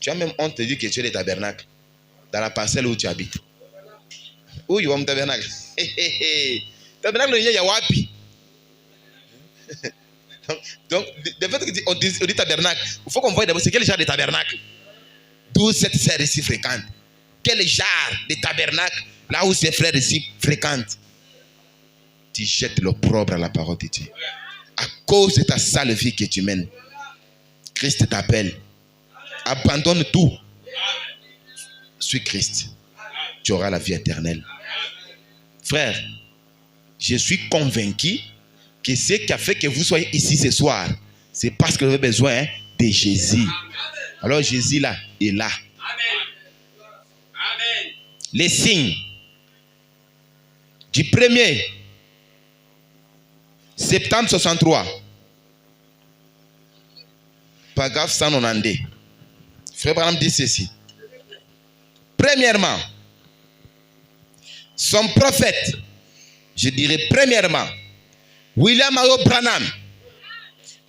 Tu as même honte de dire que tu es le tabernacle dans la parcelle où tu habites. Où il y a un tabernacle? Tabernacle, il y a wapi. Donc, de fait qu'on dit tabernacle, il faut qu'on voie d'abord c'est quel genre de tabernacle. D'où cette sœur ici fréquente. Quel genre de tabernacle là où ces frères ici fréquentent. Tu jettes l'opprobre à la parole de Dieu. À cause de ta sale vie que tu mènes. Christ t'appelle. Abandonne tout. Suis Christ. Tu auras la vie éternelle. Frère, je suis convaincu que ce qui a fait que vous soyez ici ce soir, c'est parce que vous avez besoin de Jésus. Alors Jésus là est là. Les signes du 1er septembre 63, paragraphe 192. Frère Branham dit ceci. Premièrement, son prophète, je dirais premièrement, William Mario Branham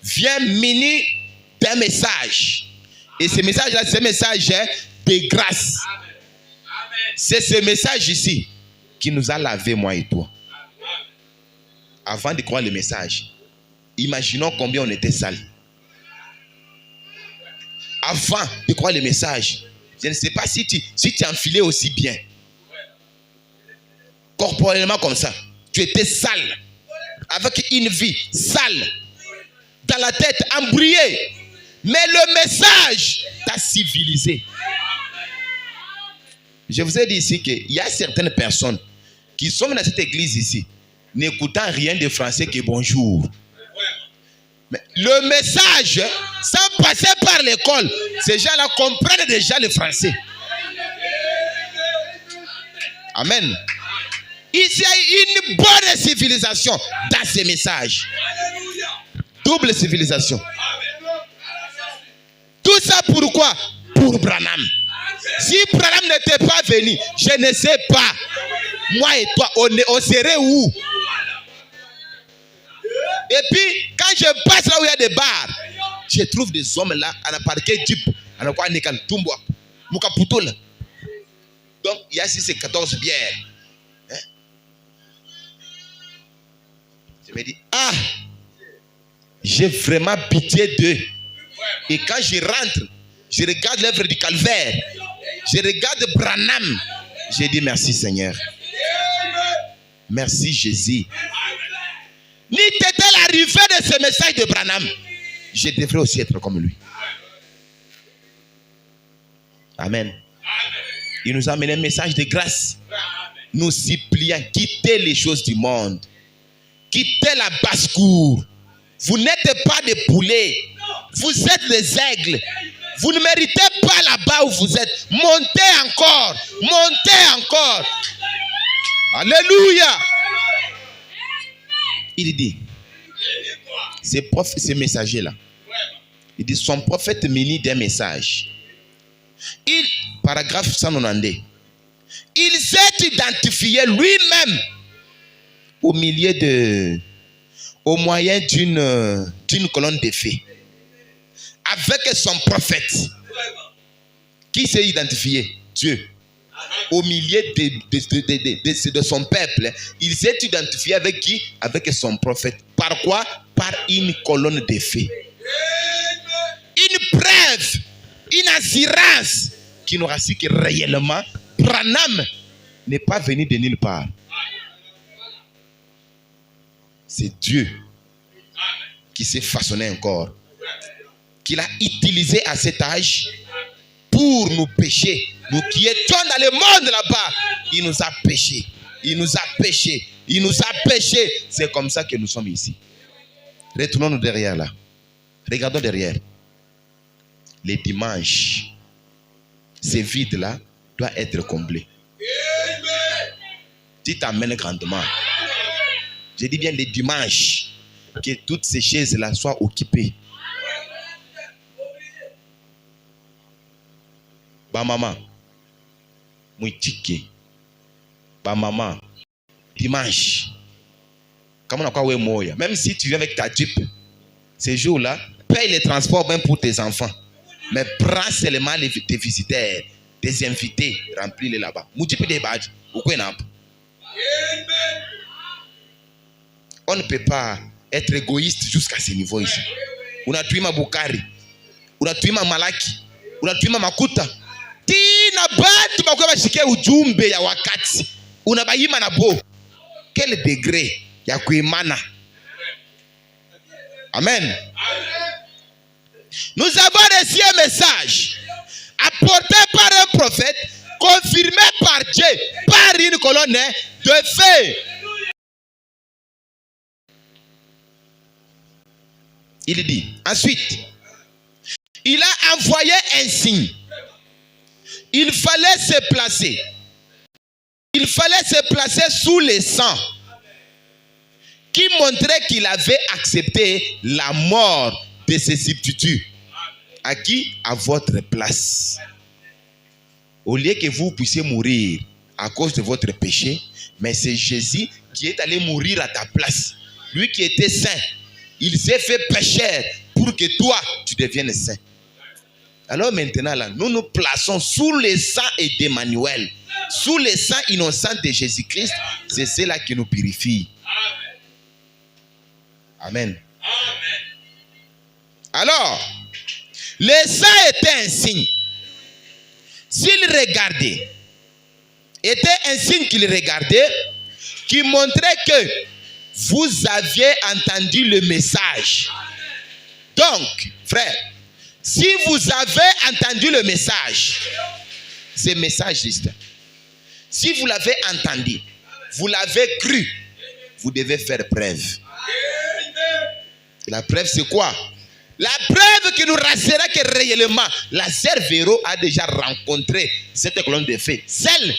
vient muni d'un message. Et ce message-là, c'est un message de grâce. C'est ce message ici qui nous a lavé, moi et toi. Avant de croire le message, imaginons combien on était sale. Avant de croire le message, je ne sais pas si tu enfilais aussi bien. Corporellement comme ça. Tu étais sale. Avec une vie sale. Dans la tête, embrouillée. Mais le message t'a civilisé. Je vous ai dit ici qu'il y a certaines personnes qui sont dans cette église ici, n'écoutant rien de français que bonjour. Mais le message, sans passer par l'école, ces gens-là comprennent déjà le français. Amen. Il y a une bonne civilisation dans ces messages. Double civilisation. Tout ça pourquoi? Pour Branham. Si Branham n'était pas venu, je ne sais pas. Moi et toi, on serait où? Et puis, quand je passe là où il y a des bars, je trouve des hommes là, à la parquet Jeep, à la quoi Tumbo, Mukaputo là. Donc, il y a ici ces 14 bières. Hein? Je me dis, ah, j'ai vraiment pitié d'eux. Et quand je rentre, je regarde l'œuvre du calvaire, je regarde Branham, j'ai dit merci Seigneur. Merci Jésus. N'était l'arrivée de ce message de Branham, je devrais aussi être comme lui. Amen. Il nous a amené un message de grâce. Nous supplions, quittez les choses du monde. Quittez la basse-cour. Vous n'êtes pas des poulets. Vous êtes des aigles. Vous ne méritez pas là-bas où vous êtes. Montez encore. Montez encore. Alléluia. Il dit, ces messagers-là, il dit, son prophète muni d'un message. Paragraphe 192, il s'est identifié lui-même au moyen d'une colonne de feu, avec son prophète. Qui s'est identifié? Dieu. Au milieu de son peuple, il s'est identifié avec qui? Avec son prophète. Par quoi? Par une colonne de feu. Une preuve, une assurance qui nous rassure que réellement, Branham n'est pas venu de nulle part. C'est Dieu qui s'est façonné encore, qu'il a utilisé à cet âge pour nous pécher. Nous qui étions dans le monde là-bas, il nous a péchés. Il nous a péchés. Il nous a péchés. C'est comme ça que nous sommes ici. Retournons-nous derrière là. Regardons derrière. Les dimanches, ces vides-là doivent être comblés. Tu t'amènes grandement. Je dis bien les dimanches, que toutes ces chaises-là soient occupées. Ba maman, mouitike. Ba maman, dimanche. Comme on a quoi moya. Même si tu viens avec ta Jeep, ces jours-là, paye les transports même pour tes enfants. Mais prends seulement tes visiteurs, tes invités, remplis-les là-bas. Moujipi des badges, ou quoi n'a pas. On ne peut pas être égoïste jusqu'à ce niveau ici. On a tué ma Bukari, on a tué ma Malaki, on a tué ma Makuta. Tina batu bakwe bashike ujumbe ya wakati. Unabayima na bo. Quel degré ya kuimana. Amen. Nous avons reçu un message apporté par un prophète, confirmé par Dieu, par une colonne de feu. Il dit, ensuite, il a envoyé un signe. Il fallait se placer. Il fallait se placer sous le sang qui montrait qu'il avait accepté la mort de ses substituts. À qui? À votre place. Au lieu que vous puissiez mourir à cause de votre péché, mais c'est Jésus qui est allé mourir à ta place. Lui qui était saint, il s'est fait pécheur pour que toi, tu deviennes saint. Alors maintenant, là, nous nous plaçons sous le sang d'Emmanuel, sous le sang innocent de Jésus-Christ. C'est cela qui nous purifie. Amen. Alors, le sang était un signe. S'il regardait, était un signe qu'il regardait, qui montrait que vous aviez entendu le message. Donc, frère, si vous avez entendu le message, c'est message juste. Si vous l'avez entendu, vous l'avez cru, vous devez faire preuve. La preuve, c'est quoi? La preuve qui nous rassura que réellement, la sœur Véro a déjà rencontré cette colonne de feu. Celle,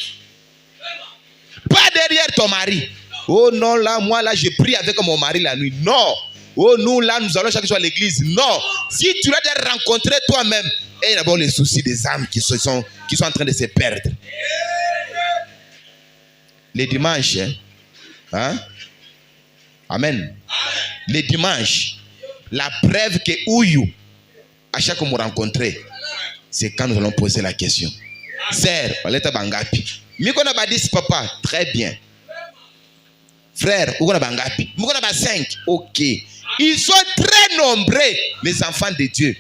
pas derrière ton mari. Oh non, là, moi, là, je prie avec mon mari la nuit. Non. Oh, nous, là, nous allons chaque jour à l'église. Non. Si tu l'as déjà rencontré toi-même, et d'abord les soucis des âmes qui sont en train de se perdre. Les dimanches, hein? Amen. Les dimanches, la preuve que Ouyou, à chaque fois que nous rencontrons, c'est quand nous allons poser la question. Sœur, on est à Bangapi. Mikona Badis, papa, très bien. Frère, où on a Bangapi? Mikona Ba 5, ok. Ils sont très nombreux, les enfants de Dieu.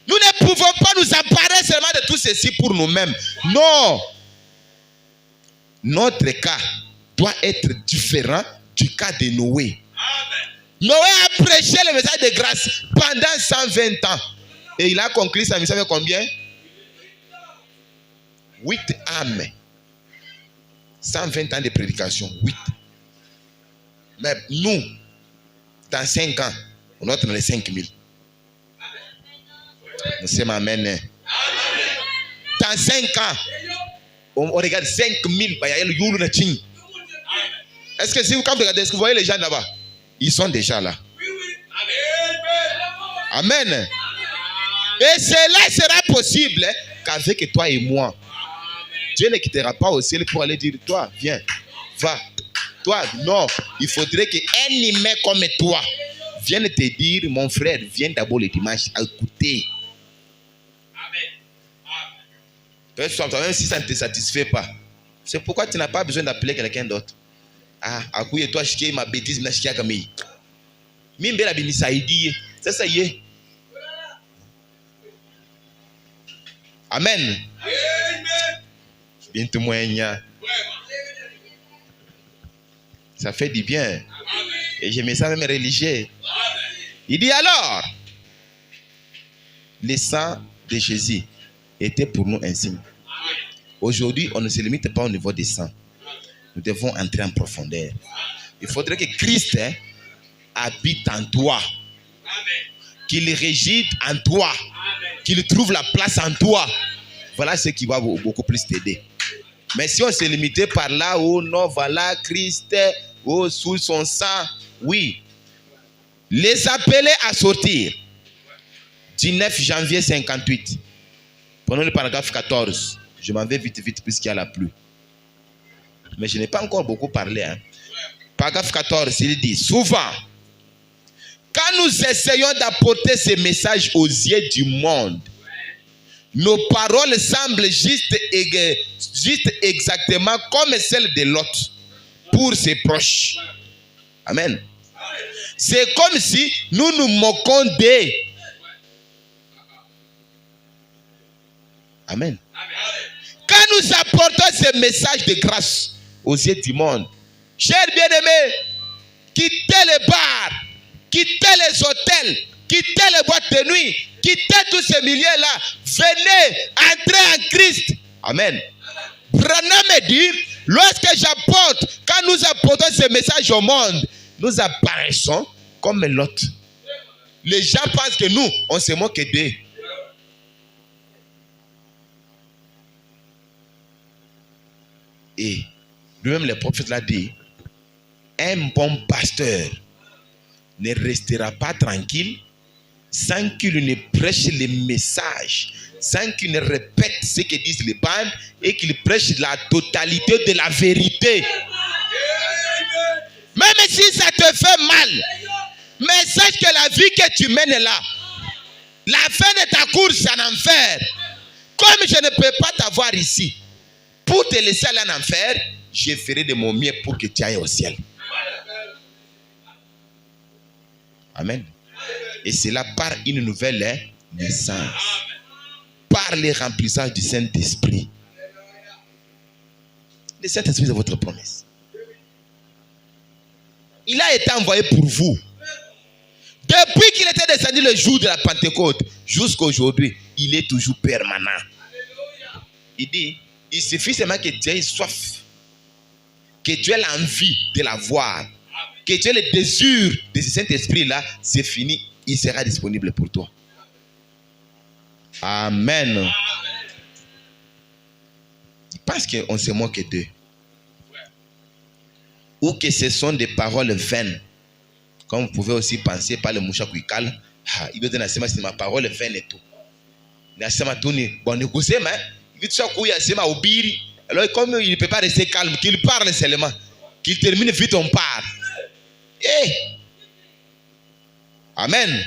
Nous ne pouvons pas nous emparer seulement de tout ceci pour nous-mêmes. Non. Notre cas doit être différent du cas de Noé. Noé a prêché le message de grâce pendant 120 ans. Et il a conclu sa mission avec combien? 8 âmes. 120 ans de prédication. 8. Mais nous, dans 5 ans, on est dans les 5000. Nous sommes amen. Dans 5 ans, on regarde 5000. Est-ce que si vous, quand vous regardez, est-ce que vous voyez les gens là-bas? Ils sont déjà là. Amen. Et cela sera possible qu'avec toi et moi. Dieu ne quittera pas au ciel pour aller dire, toi, viens, va. Toi, non. Il faudrait qu'un humain comme toi vienne te dire, mon frère, viens d'abord le dimanche à écouter. Même si ça ne te satisfait pas. C'est pourquoi tu n'as pas besoin d'appeler quelqu'un d'autre. Ah, à coup, toi, je suis ma bêtise, je suis comme Mimbe la binisaïdi. C'est ça y est. Amen. Bien témoignage. Ça fait du bien. Et j'aimais ça même religieux. Il dit alors, le sang de Jésus était pour nous un signe. Aujourd'hui, on ne se limite pas au niveau des sangs. Nous devons entrer en profondeur. Il faudrait que Christ habite en toi. Qu'il réside en toi. Qu'il trouve la place en toi. Voilà ce qui va beaucoup plus t'aider. Mais si on s'est limité par là, oh non, voilà, Christ, oh, sous son sang, oui. Les appeler à sortir. 19 janvier 58. Prenons le paragraphe 14. Je m'en vais vite, puisqu'il y a la pluie. Mais je n'ai pas encore beaucoup parlé. Hein. Paragraphe 14, il dit, souvent, quand nous essayons d'apporter ces messages aux yeux du monde, nos paroles semblent juste exactement comme celles de Lot pour ses proches. Amen. C'est comme si nous nous moquons d'eux. Amen. Quand nous apportons ces messages de grâce aux yeux du monde, chers bien-aimés, quittez les bars, quittez les hôtels, quittez les boîtes de nuit, quittez tous ces milieux-là. Venez, entrez en Christ. Amen. Branham dit, lorsque quand nous apportons ces messages au monde, nous apparaissons comme l'autre. Les gens pensent que nous, on se moque d'eux. Et lui-même, le prophète l'a dit, un bon pasteur ne restera pas tranquille sans qu'il ne prêche les messages, sans qu'il ne répète ce que disent les bandes et qu'il prêche la totalité de la vérité. Même si ça te fait mal, mais sache que la vie que tu mènes là, la fin de ta course en enfer, comme je ne peux pas t'avoir ici, pour te laisser aller en enfer, je ferai de mon mieux pour que tu ailles au ciel. Amen. Et cela par une nouvelle naissance. Par le remplissage du Saint-Esprit. Le Saint-Esprit est votre promesse. Il a été envoyé pour vous. Depuis qu'il était descendu le jour de la Pentecôte, jusqu'à aujourd'hui, il est toujours permanent. Il dit, il suffit seulement que tu aies soif, que tu aies l'envie de la voir, que tu aies le désir de ce Saint-Esprit-là, c'est fini, il sera disponible pour toi. Amen. Il pense qu'on se moque d'eux. Ou que ce sont des paroles vaines. Comme vous pouvez aussi penser par le moucha Kwikal. Il veut dire c'est ma parole vaine et tout. Bon, négocier, mais alors comme il ne peut pas rester calme, qu'il parle seulement, qu'il termine vite, on part. Eh. Amen.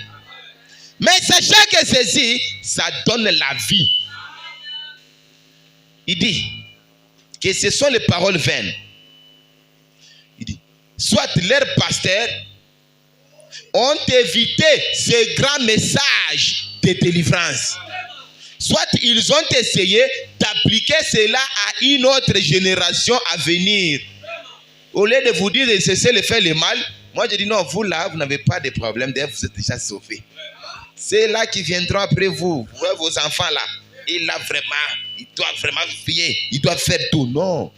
Mais sachant que ceci, ça donne la vie. Il dit que ce sont les paroles vaines. Il dit, soit leurs pasteurs ont évité ces grands messages de délivrance. Soit ils ont essayé d'appliquer cela à une autre génération à venir. Au lieu de vous dire de cesser de faire le mal, moi je dis non, vous là, vous n'avez pas de problème, d'ailleurs vous êtes déjà sauvés. C'est là qui viendront après vous, vos enfants là. Il doit vraiment prier, il doit faire tout. Non,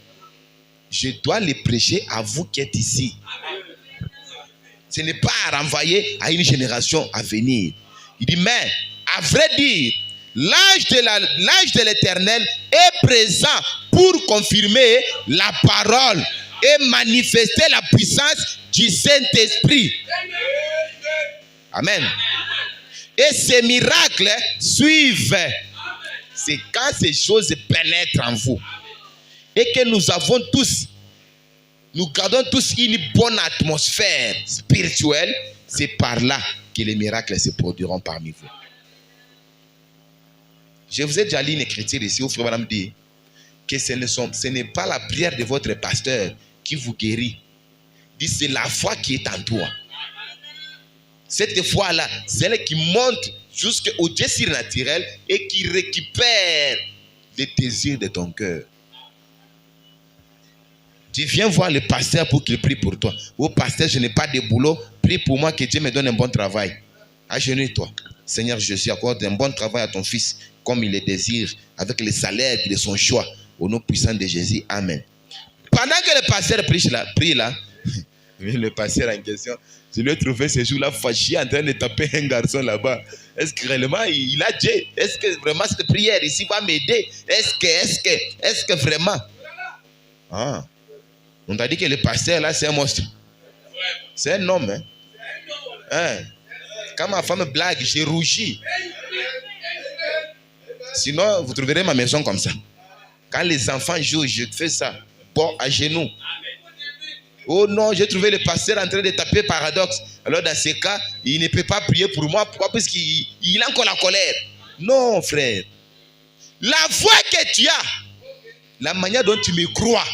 je dois les prêcher à vous qui êtes ici. Ce n'est pas à renvoyer à une génération à venir. Il dit, mais à vrai dire, l'ange de l'Éternel est présent pour confirmer la parole et manifester la puissance du Saint-Esprit. Amen. Et ces miracles suivent. C'est quand ces choses pénètrent en vous. Et que nous gardons tous une bonne atmosphère spirituelle. C'est par là que les miracles se produiront parmi vous. Je vous ai déjà lu une écriture ici où Frère Madame dit que ce n'est pas la prière de votre pasteur qui vous guérit. Il dit c'est la foi qui est en toi. Cette foi-là, c'est elle qui monte jusqu'au Dieu surnaturel et qui récupère les désirs de ton cœur. Tu viens voir le pasteur pour qu'il prie pour toi. Oh pasteur, je n'ai pas de boulot, prie pour moi que Dieu me donne un bon travail. Agenouille-toi. Seigneur Jésus, accorde un bon travail à ton fils comme il le désire, avec le salaire de son choix. Au nom puissant de Jésus, amen. Pendant que le pasteur prie là, le pasteur en question, je l'ai trouvé ce jour-là fâché en train de taper un garçon là-bas. Est-ce que réellement il a Dieu? Est-ce que vraiment cette prière ici va m'aider? Est-ce que vraiment? Ah. On t'a dit que le pasteur là, c'est un monstre. C'est un homme. Hein? Hein? Quand ma femme blague, j'ai rougi. Sinon, vous trouverez ma maison comme ça. Quand les enfants jouent, je fais ça. Bon, à genoux. Oh non, j'ai trouvé le pasteur en train de taper paradoxe. Alors dans ces cas, il ne peut pas prier pour moi. Pourquoi? Parce qu'il a encore la colère. Non, frère. La foi que tu as, la manière dont tu me crois,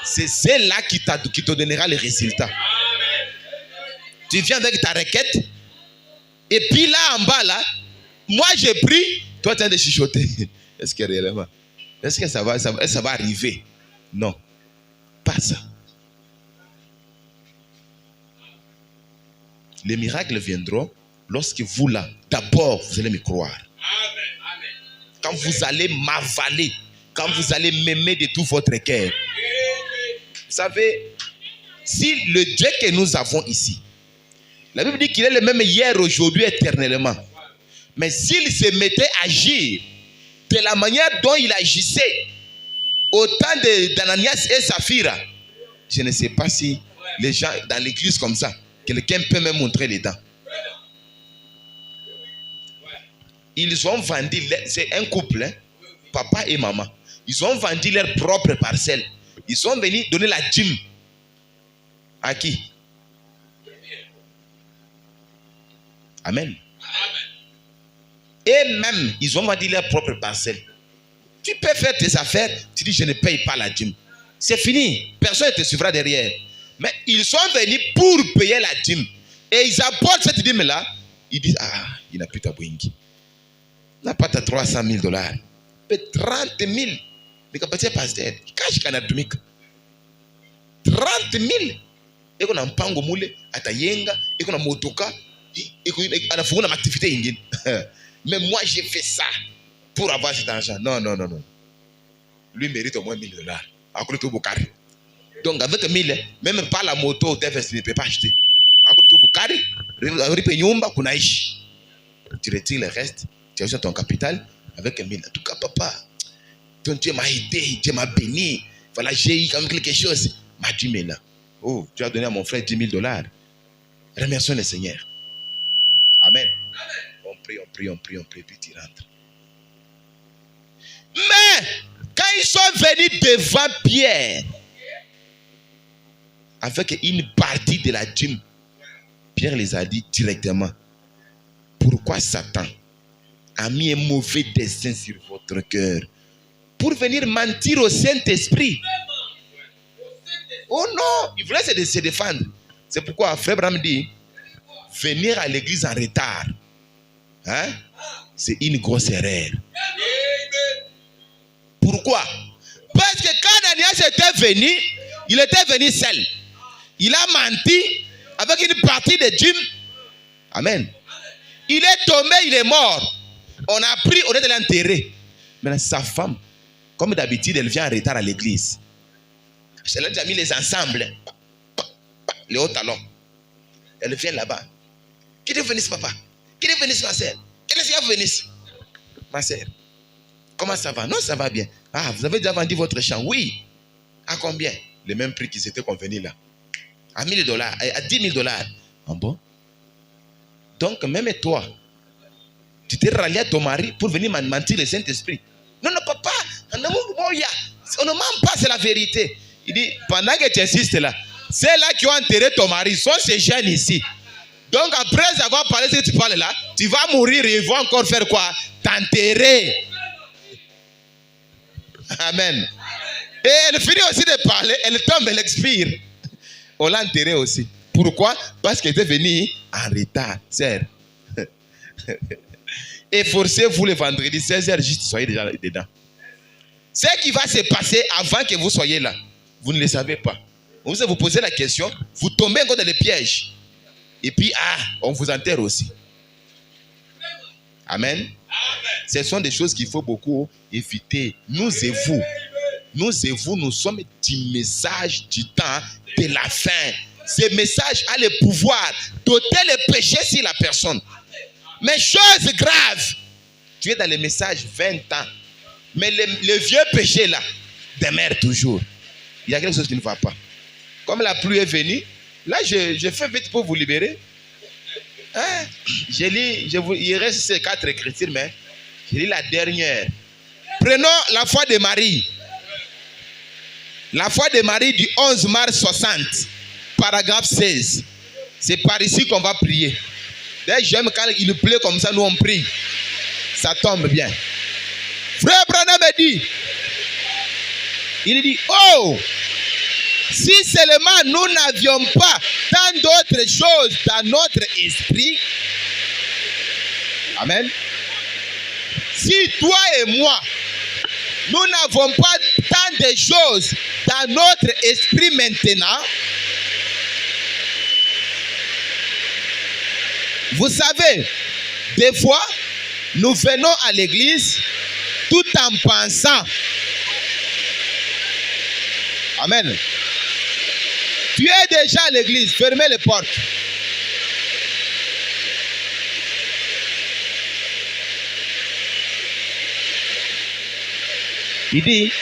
c'est celle-là qui te donnera les résultats. Tu viens avec ta requête. Et puis là, en bas, là, moi j'ai pris. Toi, tu es en train de chuchoter. Est-ce que réellement? Est-ce que ça va arriver? Non. Pas ça. Les miracles viendront lorsque vous là, d'abord, vous allez me croire. Quand vous allez m'avaler, quand vous allez m'aimer de tout votre cœur. Vous savez, si le Dieu que nous avons ici, la Bible dit qu'il est le même hier, aujourd'hui, éternellement. Mais s'il se mettait à agir de la manière dont il agissait au temps d'Ananias et Saphira, je ne sais pas si les gens dans l'église comme ça, quelqu'un peut me montrer les dents. Ils ont vendu, c'est un couple, hein, papa et maman. Ils ont vendu leur propre parcelle. Ils sont venus donner la dîme. À qui? Amen. Et même, ils ont vendu leur propre parcelle. Tu peux faire tes affaires, tu dis je ne paye pas la dîme. C'est fini. Personne ne te suivra derrière. Mais ils sont venus pour payer la dîme. Et ils apportent cette dîme-là. Ils disent, ah, il n'a plus ta boingue. Il n'a pas ta 300 000 $. Mais 30 000. Mais quand tu es pasteur, cache qu'on a 30 000. Et qu'on a un pango moule, à ta yenga, et qu'on a motoka, et qu'on a fait une activité indienne. Mais moi, j'ai fait ça pour avoir cet argent. Non. Lui mérite au moins 1 000 $. À côté de Bukari. Donc, avec 1 000, même pas la moto, tu ne peux pas acheter. À côté de Bukari, tu retires le reste, tu achètes ton capital avec 1 000. En tout cas, papa, ton Dieu m'a aidé, Dieu m'a béni. Voilà, j'ai eu quand même quelque chose. M'a dit, mais là, oh, tu as donné à mon frère 10 000 $. Remercions le Seigneur. Amen. On prie, puis tu rentres. Mais, quand ils sont venus devant Pierre, avec une partie de la dîme, Pierre les a dit directement, pourquoi Satan a mis un mauvais dessein sur votre cœur pour venir mentir au Saint-Esprit? Oh non, il voulait se défendre. C'est pourquoi Frère Branham dit, venir à l'église en retard, hein, c'est une grosse erreur. Pourquoi? Parce que quand Ananias était venu, il était venu seul. Il a menti avec une partie de dîme. Amen. Il est tombé, il est mort. On a pris, on est de l'enterrer. Maintenant, sa femme, comme d'habitude, elle vient en retard à l'église. Elle a déjà mis les ensembles. Les hauts talons. Elle vient là-bas. Qui est venu, papa? Qui est venu, ma soeur? Qui est venu? Ma soeur. Comment ça va? Non, ça va bien. Ah, vous avez déjà vendu votre champ? Oui. À combien? Le même prix qu'ils étaient convenus là. À 1 000 $, à 10 000 $. Ah bon? Donc, même toi, tu t'es rallié à ton mari pour venir mentir le Saint-Esprit. Non, papa, on ne ment pas, c'est la vérité. Il dit, pendant que tu insistes là, ceux-là qui ont enterré ton mari sont ces jeunes ici. Donc, après avoir parlé ce que tu parles là, tu vas mourir et ils vont encore faire quoi? T'enterrer. Amen. Et elle finit aussi de parler, elle tombe, elle expire. On l'a enterré aussi. Pourquoi? Parce qu'elle était venue en retard, sœur. Et forcez-vous le vendredi 16h, juste soyez déjà dedans. Ce qui va se passer avant que vous soyez là, vous ne le savez pas. Vous posez la question, vous tombez encore dans les pièges. Et puis, on vous enterre aussi. Amen. Ce sont des choses qu'il faut beaucoup éviter. Nous et vous, nous sommes du message du temps de la fin. Ce message a le pouvoir d'ôter le péché sur la personne. Mais chose grave, tu es dans le message 20 ans. Mais le vieux péché là demeure toujours. il y a quelque chose qui ne va pas. Comme la pluie est venue, là, je fais vite pour vous libérer. Hein? Je lis, il reste ces 4 écritures, mais je lis la dernière. Prenons la foi de Marie. La foi de Marie du 11 mars 60, paragraphe 16. C'est par ici qu'on va prier. D'ailleurs, j'aime quand il pleut comme ça, nous on prie. Ça tombe bien. Frère Branham me dit, il dit, oh, si seulement nous n'avions pas tant d'autres choses dans notre esprit. Amen. Si toi et moi, nous n'avons pas tant de choses dans notre esprit maintenant, vous savez, des fois, nous venons à l'église tout en pensant. Amen. Tu es déjà à l'église, fermez les portes. Il dit,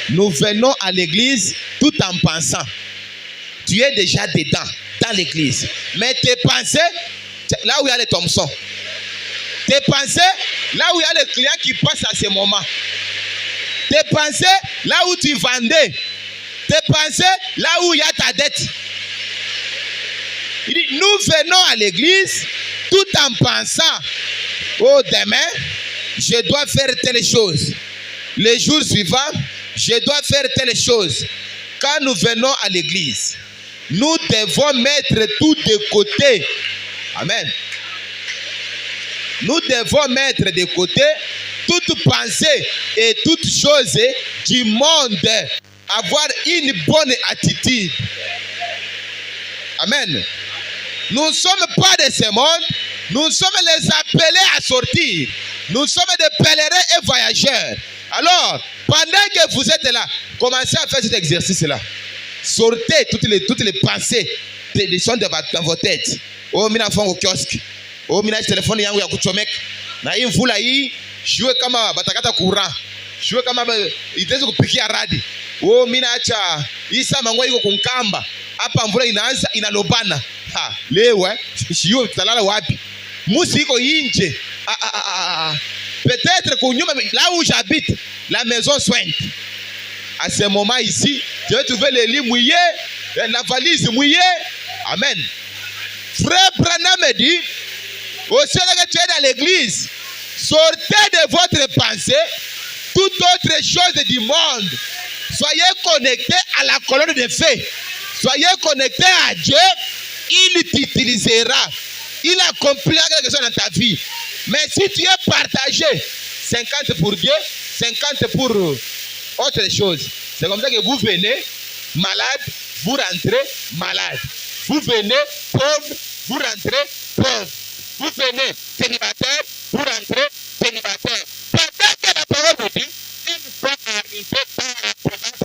nous venons à l'église tout en pensant. Tu es déjà dedans, dans l'église. Mais tes pensées, là où il y a les Thompson. Tes pensées, là où il y a les clients qui passent à ce moment. Tes pensées, là où tu vendais. Tes pensées, là où il y a ta dette. Il dit, nous venons à l'église tout en pensant, oh demain, je dois faire telle chose. Les jours suivants, je dois faire telle chose. Quand nous venons à l'église, nous devons mettre tout de côté. Amen. Nous devons mettre de côté toute pensée et toute chose du monde. Avoir une bonne attitude. Amen. Nous ne sommes pas de ce monde. Nous sommes les appelés à sortir. Nous sommes des pèlerins et voyageurs. Alors, pendant que vous êtes là, commencez à faire cet exercice-là. Sortez toutes les pensées qui sont dans vos têtes. Oh, mina font au kiosque. Oh, mina téléphone yangu ya kuchomek. Na hii mvula hii, shiwe kama batakata courant. Shiwe kama itaweza kupikia radi. Oh, mina acha hii saa mangwa iko kunkamba. Hapa mvula inaanza inalobana. Ha, leo shiwe tutalala wapi? Musi iko nje. Peut-être là où j'habite, la maison soigne. À ce moment ici, je vais trouver les lits mouillés, la valise mouillée. Amen. Frère Branham me dit, aussi que tu es dans l'église, sortez de votre pensée toute autre chose du monde. Soyez connectés à la colonne de feu. Soyez connectés à Dieu. Il t'utilisera. Il accomplira quelque chose dans ta vie. Mais si tu es partagé, 50 pour Dieu, 50 pour autre chose. C'est comme ça que vous venez malade, vous rentrez malade. Vous venez pauvre, vous rentrez pauvre. Vous venez célibataire, vous rentrez célibataire. Pendant que la parole vous dit, une fois arrivé dans la province